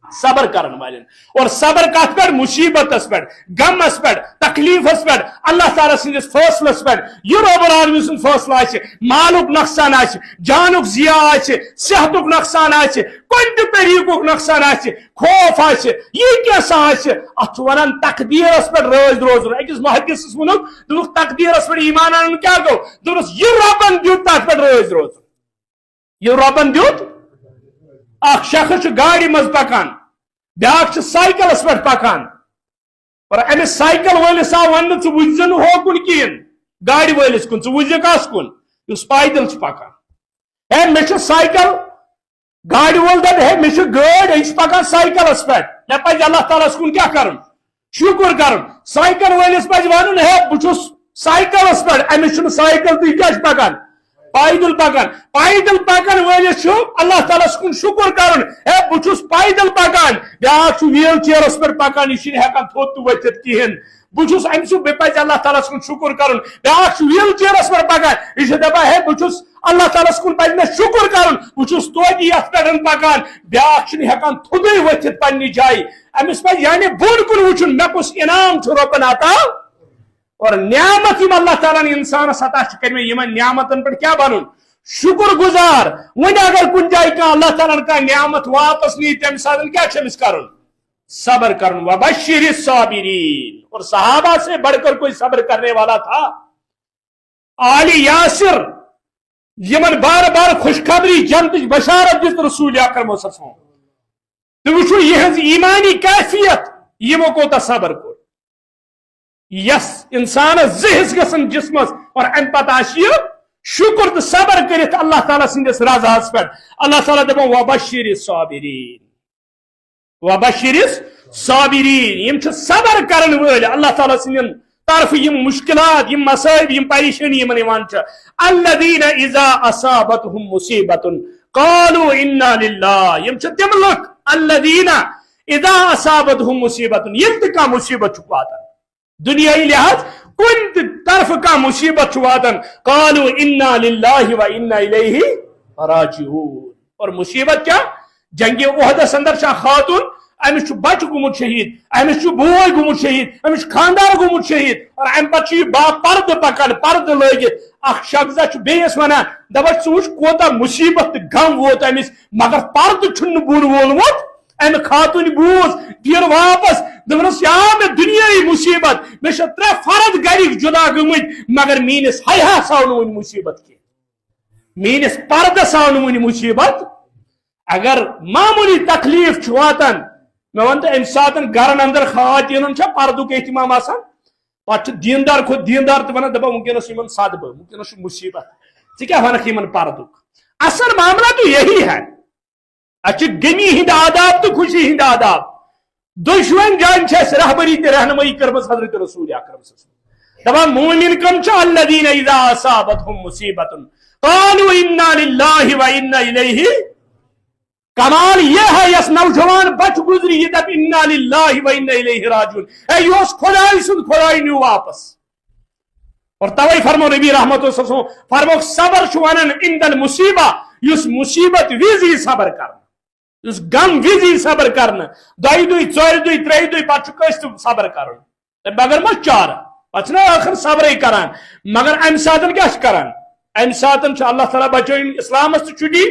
صبر کرن والن اور صبر کت پہ مصیبتس پہ غمس پہ تکلیفس پہ اللہ تعالیٰ سندس فیصلس پہ یہ رب العالمین سن فیصلہ آئے مالک نقصان آئے جانک ضیاء آئے صحتک نقصان آئے کن طریقک نقصان آئے خوف آئے یہ کیسا آئے ات ونان تقدیرس پہ روز روز اکس محدث ونک دنک تقدیرس پہ ایمان ان کیا گو دنس یہ ربن دیت تک پہ روز روز یہ ربن دیت اخ شخص گاڑی مز پکان بیاکھ سائیکلس پہ پکان اور امس سائیکل ولس آو ون ژٕ وٕچھزِ نہٕ ہو کُن کِہیٖنۍ گاڑی وٲلِس کُن ژٕ وٕچھزِ کس کُن یُس پایدل چھُ پکان ہے مےٚ چھُ سائیکل گاڑی وول دپہِ ہے مےٚ چھُ گٲڑۍ یہِ چھُ پکان سائیکلس پہ مےٚ پزِ اللہ تعالیٰ ہس کُن کیٛاہ کرُن شُکر کرُن سائیکل وٲلِس پزِ ونُن ہے بہٕ چھُس سائیکلس پہ أمِس چھُنہٕ سائیکل تُہۍ کیٛاہ چھُ پکان پایدل پکان ولس اللہ تعالیٰ کن شکر کرن ہے بہت پایدل پکان بیاکھ ویل چیئرس پہ پکان یہ ہیکان تھوت تو ورتھ کہین بہت امس پہ اللہ تعالیٰ کن شکر کرن بیاکھ ویل چیئرس پہ پکان یہ دپان ہے بہت اللہ تعالیٰ کن پہ مے شکر کرن بہت توتہ یت پہ پکان بیاکھ ہیکان تھودے ورتھ پنہ جائے امس پہ یعنی بوڑ کن وچن مے کس انعام ربن عطا اور نعمت یم اللہ تعالیٰ نے انسانس عطا کرم یمن نعمتن پہ کیا بنن شکر گزار ون اگر کن جائے کھانا اللہ تعالیٰ کا نعمت واپس نی تمہ سات کیا چمس کرن صبر کرن وبشر الصابرین اور صحابہ سے بڑھ کر کوئی صبر کرنے والا تھا آل یاسر یمن بار بار خوشخبری جنت بشارت دت رسول اکرم صلی اللہ علیہ وسلم تو وچھو یہ ایمانی کیفیت یمو کوتا صبر کو یس انسان زہس گسن جسمس اور ام پتہ شکر تو صبر کرت اللہ تعالیٰ سندس رضاس پہ اللہ تعالیٰ دپان وبشر الصابرین وبشر الصابرین یم صبر کرن ول اللہ تعالیٰ سندن طرف یم مشکلات یم مصائب یم پریشانی یمن یوان الذین اذا اصابتهم مصیبت قالوا انا للہ یم تم لوگ الذین اذا اصابتهم مصیبت یم تہ مصیبت واتان دنیای لحاظ کن طرف کا مصیبت واتن قالوا انا للہ و انا الیہ راجعون اور مصیبت کیا جنگ احدس اندر خاتون امس بچ گومت شہید امس بوے گومت شہید امس خاندار گومت شہید اور ام پتہ پرد پکان پرد لگت اخ شخص بیس ونان دپان ژٕ وٕچھ کوتاہ مصیبت غم ووت امس مگر پرد چھُنہٕ بۄن وولمُت ام خاتون بوز دیر واپس دپنس یا میں دنیای مصیبت میں ترے فرد گرک جدا گمت مگر میس حیاس آو ون مصیبت کی میس پردس آو ون مصیبت اگر معمولی تکلیف واتان میں ونت ام سات گرن اندر خواتین پردک اہتمام آسان پتہ دیندار کھت دیندار تو ونان دپان ونکس یمن صدبہ ونکس مصیبت ژٕ کیاہ ونکھ یمن پردک اصل معاملہ تو یہی ہے اچھا غمی ہند آداب تو خوشی ہند آداب دشوین جان رہبری تہ رہنمائی کرمز حضرت رسول اکرم صلی اللہ علیہ وسلم دپان مومن کم الذین اذا اصابتهم مصیبت قالوا انا للہ و انا الیہ کمال یہ ہے یس نوجوان بچ گزری یہ دپ انا للہ و انا الیہ راجعون اے یوس خدائی سن خدائی نیو واپس اور توئی فرمو نبی رحمت اللہ صلی اللہ علیہ وسلم فرمو صبر چھوانن عند المصیبہ یس مصیبت ویزی صبر کرنا اس غم وزی صبر کرنا دائی دوئی ژورِ دوئی ترٛیٚیہِ دوئی پتہ کس صبر کرن مگر ما چار پتہ آخر صبر کران مگر ام ساتن کیا کران ام ساتن اللہ تعالیٰ بچوین اسلامس تو چھٹی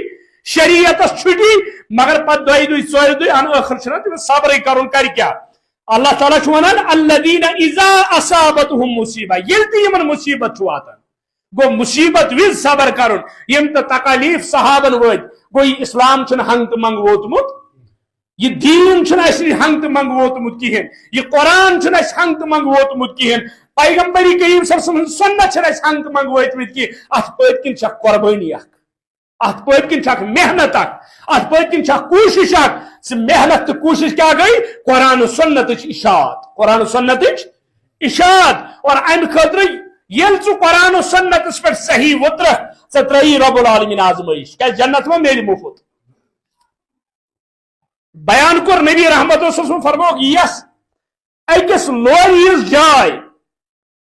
شریعتس چھٹی مگر پتہ دائی دوئی ژورِ دوئی ان آخر چھنا تمس صبر کرن کر کیا اللہ تعالیٰ ونان الذین اذا اصابتهم مصیبہ یل تہ یمن مصیبت واتان گو مصیبت وز صبر کرن یم تہ تکالیف صحابن وت گو یہ اسلام چھن ہنگ تو منگ ووتمت یہ دین چھن اس ہنگ تو منگ ووتمت کہین یہ قرآن چھن اس ہنگ تو منگ ووتمت کہین پیغمبری کریم صلی اللہ علیہ وسلم سنت چھن اس ہنگ تو منگ ووتمت کی ات پت کن چھ قربانی اخ ات پت کن چھ محنت اخ ات پت کن چھ کوشش اخ محنت تو کوشش کیا گئی قرآن و سنت اشاعت قرآن و سنت اشاد اور ام خاطر یل ژٕ قرآن و سنتس پہ صحیح وتر ژٕ ترٛایی رب العالمین آزمائش کیا جنت ما میل مفت بیان کور نبی رحمت وسلم فرموک یس اکس لوری جائے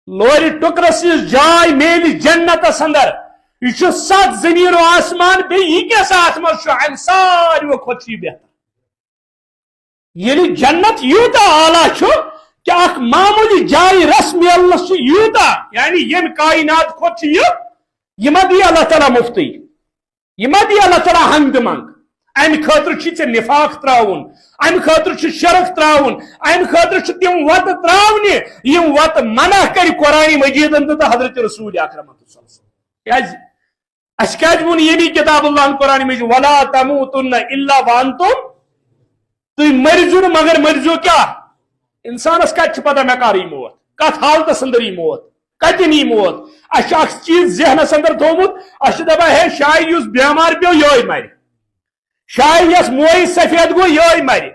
لوری ٹکرس جائے میل جنتس اندر یہ 7 زمین و آسمان بیٚیہِ کیٛاہ اتھ منٛز چھُ امہِ ساروٕے کھۄتہٕ چھُ یہِ بہتر ییٚلہِ جنت یوٗتاہ اعلیٰ چھُ کہ اکھ معمولی جائے رس میلنس چھُ یوٗتاہ یعنی ییٚمہِ کائنات کھۄتہٕ چھُ یہِ ما دی اللہ تعالیٰ مفتی یہ ما دی اللہ تعالیٰ ہنگ منگ امہ خاطر چھ ژےٚ نفاق تراون امہ خاطر چھ شرک تراون امہ خاطر چھ تم وت تراونہِ یم وت منع کر قرآن مجیدن تہٕ حضرت رسول اکرم صلی اللہ علیہ وسلم اس کیٛازِ ووٚن ییٚمی کتاب اللہ قرآن مجید ولا تموتن الا وانتم تُہۍ مرزو نہٕ مگر مرزو کیا انسانس کتہِ چھِ پتہ مےٚ کر یی موت کتھ حالتس اندر یی موت کتن یی موت اس اکھ چیز ذہنس اندر تھومُت اس دپان ہے شاید یُس بیمار پیو یہے مر شاید یس موئی سفید گو یہے مر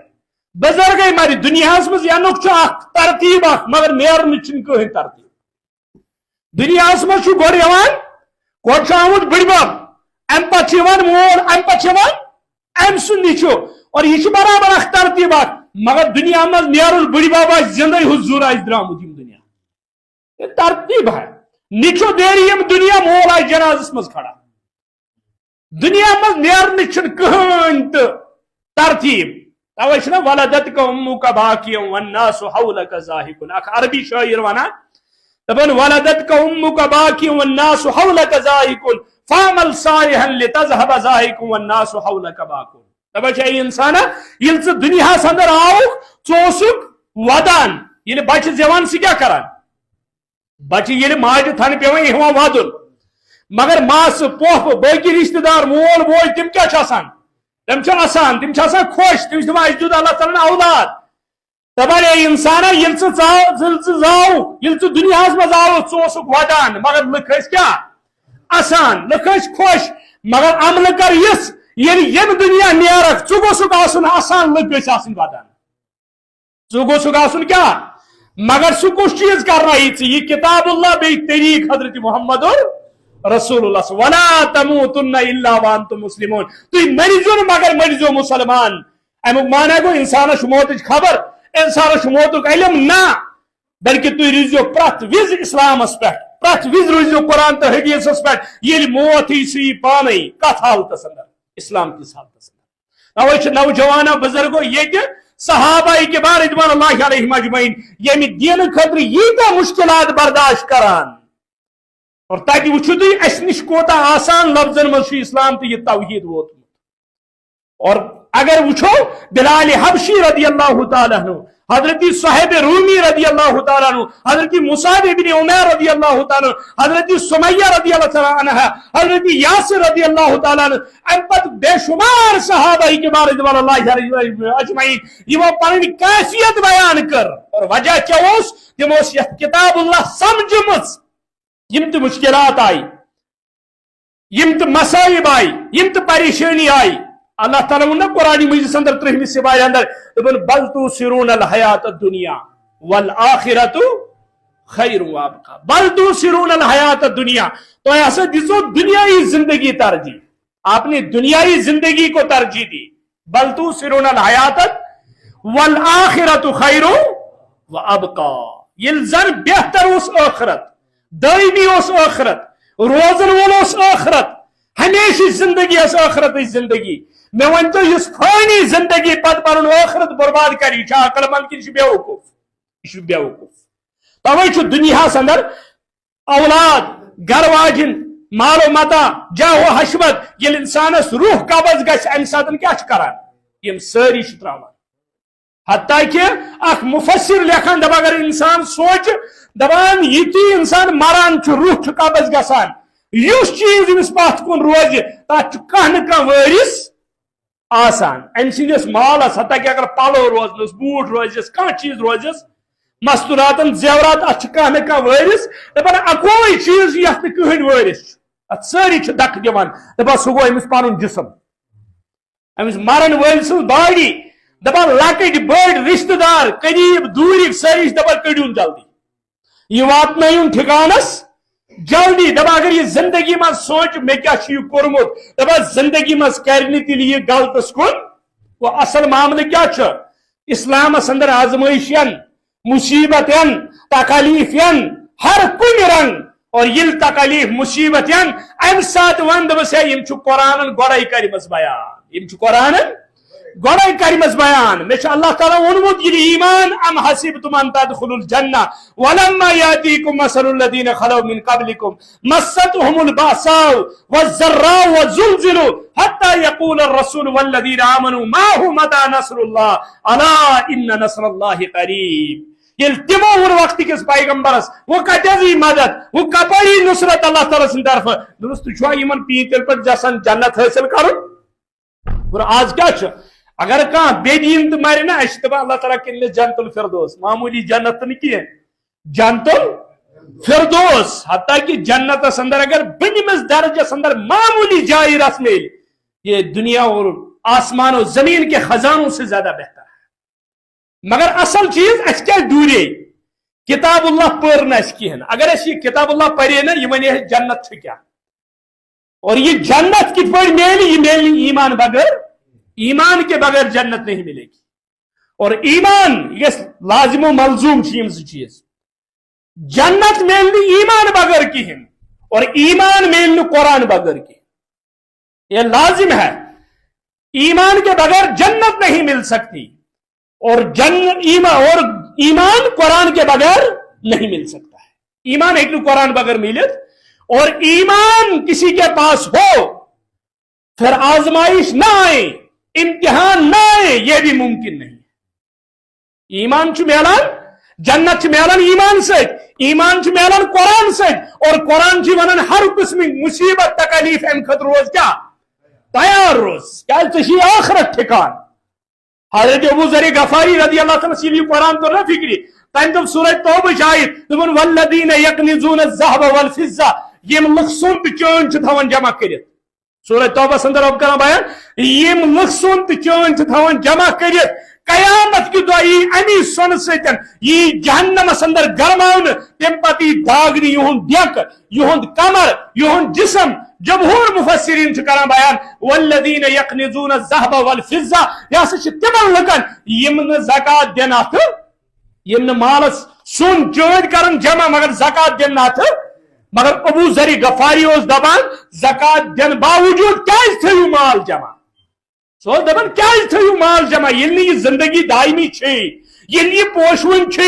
بزرگے مر دنیاہس مز ینُک چھُ اکھ ترتیب اکھ مگر نیرنٕچ چھنہٕ کٕہٕنۍ ترتیب دنیاہس مز چھُ گۄڈٕ یِوان گۄڈٕ چھُ آمُت بٕڈبب امہِ پتہٕ چھُ یِوان مول امہِ پتہٕ چھُ یِوان امہِ سُنٛد نیٚچُو اور یہ برابر اکھ ترتیب اکھ مگر دنیا مز نیرُن بٕڈبب آسہِ زندے حضوٗر آسہِ درامُت یم دنیا یہ ترتیب ہے نیچو دیری یم دنیا مول آئی جنازس مز کھڑا دنیا مز نیرن چھن کہن تو ترتیب توے چھنا ولدتک امک باقی والناس حولک ضاحکون اخ عربی شاعر ونا دپن ولدتک امک باقی والناس حولک ضاحکون فعمل صالحا لتذهب ضاحک والناس حولک باقون دپن چھ انسان یل ژ دنیا اندر آو ژوسک ودان یل بچ زیوان س کیا کران بچہ یل ماجہ تھن پیوان یہ ودن مگر ماس پوپ باقی رشتہ دار مول بوے تم کیا تم خوش تم دپان دیت اللہ تعالیٰ اولاد دپان اے انسان یل ژٕ دنیاہس مز آو ژوسک ودان مگر لکھ کیا اسان لکھ خوش مگر عمل کر یس یل یم دنیا نیرک ژٕ گوسک آسن آسان لکھ گژھِ آسن ودان ژٕ گوسک آسن کیا مگر سہ کس چیز کرنا یہ کتاب اللہ بی طریق حضرت محمد رسول اللہ ولا تموتن الا وانتم مسلمون تھی مرزو مگر مرزو مسلمان امیک مانا گو انسانس موت خبر انسانس موت علم نا بلکہ تھی روزو پرت وز اسلامس پہ پرت وز روزو قرآن تو حدیث پہ یل موت سی پانے کت حالتس اندر اسلام کس حالتس اندر اوے نوجوانہ بزرگو یہ صحابہ کبار رضوان اللہ علیہم اجمعین یمی دین خاطر ییتیاہ مشکلات برداشت کران اور تاکہ وچھو تھی اس نش کوتا آسان لفظن مز اسلام تو یہ توحید ووتمت اور اگر وچھو بلال حبشی رضی اللہ تعالیٰ عنہ حضرت صہیب رومی رضی اللہ تعالیٰ عنہ حضرت مصعب بن عمیر رضی اللہ تعالیٰ عنہ حضرت سمیہ رضی اللہ تعالیٰ عنہ حضرت یاسر رضی اللہ تعالیٰ عنہ ام پت بے شمار صحابہ کبار رضوان اللہ اجمعین یہ پنن کیفیت بیان کر اور وجہ کیا اس تم کتاب اللہ سمجھمز یم تو مشکلات آئی یم تو مصائب آئی یم تو پریشانی آئی اللہ تعالیٰ نے قرآن مجید اندر 3 سپارے اندر بل توثرون الحیات الدنیا والآخرۃ خیر وابقا بل توثرون الحیات الدنیا تو ایسا دیسو دنیائی زندگی ترجیح آپ نے دنیائی زندگی کو ترجیح دی بل توثرون الحیات والآخرۃ خیر وابقا یلزن بہتر اس آخرت دائمی اس آخرت روزن وول اس آخرت ہمیشہ زندگی اس آخرت زندگی میں ون تو اس فانی زندگی پت پن آخرت برباد کری عقل مند کی بیوقوف یہ بیوقوف توے دنیا اندر اولاد گر واجن مال و متا جاہ و حشمت یل انسانس روح قبض گژھِ امہ ساتن کیا کران یم ساری تراوان حتیٰ کہ اخ مفسر لکھان دپان اگر انسان سوچ دپان یہ انسان مران روح قبض گژھان یس چیز امس پت کن روز تک کھانا وارث آسان ام سندس مالس حتیٰ کہ اگر پلو روزنس بوٹ روزس کھانا چیز روزس مستوراتن زیورات ات کھانا وارث دپان اکوے چیز یتھ کہین وارث ات ساری دک دان دپان سہ گو امس پن جسم امس مرن ول سن باڈی دپان لکٹ بڑ رشتہ دار قریب دورک ساری دپان کڑیون جلدی یہ واتن ٹھکانس جلدی دپا اگر یہ زندگی مز سوچ مے کیا کورمت دپا زندگی مز کرنی تیل یہ غلطس کن وہ اصل معاملہ کیا اسلامس اندر آزمائشن مصیبتن تکلیفن ہر کن رنگ اور یل تکلیف مصیبت ام سات ون دس ہے قرآن گوڑائی کرمس بیان قرآن گوڑائی کرمس بیان مے اللہ تعالیٰ وونمت یہ ایمان ام حسبتم ان تدخلوا الجنہ ولما یاتیکم مثل الذین خلوا من قبلکم مستهم البأساء والضراء وزلزلوا حتى يقول الرسول والذین آمنوا معه متى نصر الله الا ان نصر الله قریب یل تمو ون وقت کس پیغمبرس وہ کتزی مدد وہ کپری نصرت اللہ تعالیٰ سن طرف درست چھوا یمن پیتل پر جسن جنت حاصل کرن اور آج کیا اگر کہاں بے دین تو مارے نا اشتباہ اللہ تعالیٰ کے لیے جنت الفردوس معمولی جنت نہیں کی ہے جنت الفردوس حتیٰ کہ جنت اندر اگر بنیمز درجہ اندر معمولی جائے رسمیل یہ دنیا اور آسمان و زمین کے خزانوں سے زیادہ بہتر ہے مگر اصل چیز اس کیا ڈورے کتاب اللہ پڑھنا اس کی ہے نا اگر اس یہ کتاب اللہ پڑھے نا یہ منی ہے جنت سے کیا اور یہ جنت کت پڑھ میلی یہ میلی ایمان بغیر ایمان کے بغیر جنت نہیں ملے گی اور ایمان یہ لازم و ملزوم چیز جنت میلنی ایمان بغیر کی ہے اور ایمان میلنی قرآن بغیر کی یہ لازم ہے ایمان کے بغیر جنت نہیں مل سکتی اور ایمان قرآن کے بغیر نہیں مل سکتا ہے ایمان ایک قرآن بغیر ملت اور ایمان کسی کے پاس ہو پھر آزمائش نہ آئے امتحان نہ آئے یہ بھی ممکن نہیں ایمان چھ میلان جنت چھ میلان ایمان سے ایمان چھ میلان قرآن سے اور قرآن چھ ونن ہر قسم مصیبت تکلیف ام خطر روز کیا تیار روز کیا تشی آخرت ٹھکان حضرت ابو ذر غفاری رضی اللہ تعالیٰ سے قرآن تو نہ فکری تم تم سورہ توبہ شاہد تمن والذین یکنزون الذهب والفضہ یم لوگ سون تو چون چھ تھاون جمع کرت سورہ توبہ اندر اب کرنا بیان یم لوگ سون تو چون چھ تھاون جمع کرت قیامت کی دعا یہ امی سن ستن یہ جہنم اندر گرماؤن تم پتی داغنی یہن دیک یہن کمر یہن جسم جمہور مفسرین چکران بیان والذین یکنزون الذهب والفضہ یا سچ تمن لگن یمن زکات دینا تھا یمن مالس سون چوید کرن جمع مگر زکات دینا تھا مگر ابو ذر غفاری اس دبان زکات دین باوجود کیا تھیو مال جمع سو دبان کیا تھیو مال جمع یہ زندگی دائمی چھ یہ پوشون چھ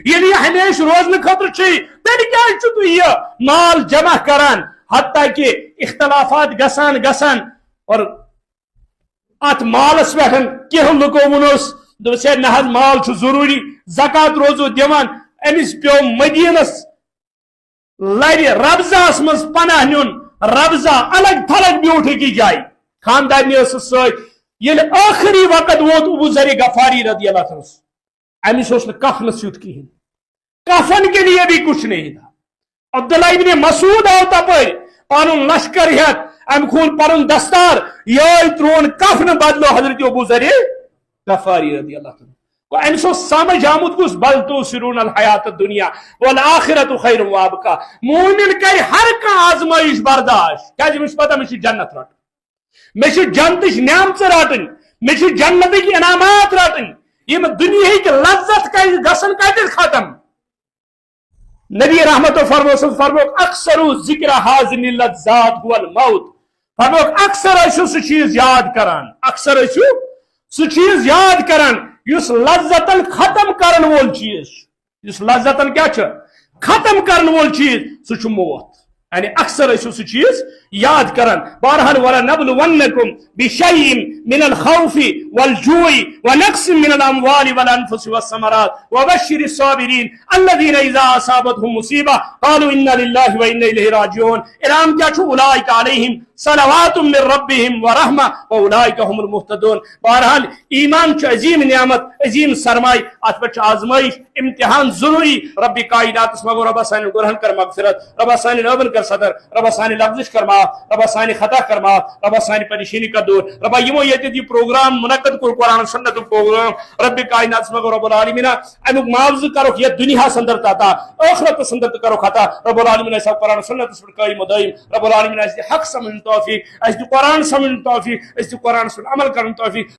یہ ہمیشہ روزن خطر چھ تیل کیا تو یہ مال جمع کران حتیٰ کہ اختلافات گسان اور ات مالس پہ کی لکو ونوس دس نہ مال ضروری زکات روزو دیوان امس پیو مدینس لر ربضہس مز پناہ نیون ربضہ الگ تھلگ بیوٹھ کی جائے خاندانی ست یل آخری وقت ووت ابو ذر غفاری رضی اللہ عنہ امس اس کفن سیت کہین کفن کے لیے بھی کچھ نہیں تھا عبداللہ ابن مسعود آو تپر پن لشکر ہت ام کھول پن دستار یہ ترون کفن بدلو حضرت ابو ذر غفاری رضی اللہ عنہ ام سو سمجھ آمد کس بل توسرون الحیات الدنیا والآخرت خیر وابقا مومن کر ہر کا آزمائش برداشت کیا مجھ پتہ مجھ جنت رٹ مجھ جنتش نعمت رٹن مجھ جنت کی انعامات رٹن یہ دنیا کی لذت کا گسن کتر ختم نبی رحمت و فرموک اکثر ذکر حاضن اللذات هو الموت فرموک اکثر ایسو سو چیز یاد کران اکثر ایسو سو چیز یاد کران یس لذتن ختم کرن وول چیز یس لذتن کیا چھ ختم کرن وول چیز سو چھ موت یعنی اکثر ایسو سو چیز یاد کرن بارحال وَلَنَبْلُوَنَّكُمْ بِشَيْءٍ مِنَ الْخَوْفِ وَالْجُوعِ وَنَقْصٍ مِنَ الْأَمْوَالِ وَالْأَنْفُسِ وَالثَّمَرَاتِ وَبَشِّرِ الصَّابِرِينَ الَّذِينَ إِذَا أَصَابَتْهُمْ مُصِيبَةٌ قَالُوا إِنَّا لِلَّهِ وَإِنَّا إِلَيْهِ راجعون ارام کیا چھو اولئک علیہم صلوات من ربهم ورحمہ واولئک هم المهتدون بہرحال ایمان چھ عظیم نعمت عظیم سرمائی ات پر آزمائش امتحان ضروری رب کائنات اس مگو رب سانی گرہن کر مغفرت رب سانی نوبن کر صدر رب سانی لفظش کر معاف ربا سانی خطا کر معاف ربا سانی پریشانی کا دور ربا یمو یہ پروگرام منعقد کور قرآن سنت پروگرام رب کائنات مگر رب العالمین امیک معاوضہ کرو یہ دنیا سندر تا آخرت سندر کرو خطا رب العالمین ایسا قرآن سنت پر قائم دائم رب العالمین ایسا حق سمجھن توفیق ایسا قرآن سمجھن توفیق ایسا قرآن سن عمل کرن توفیق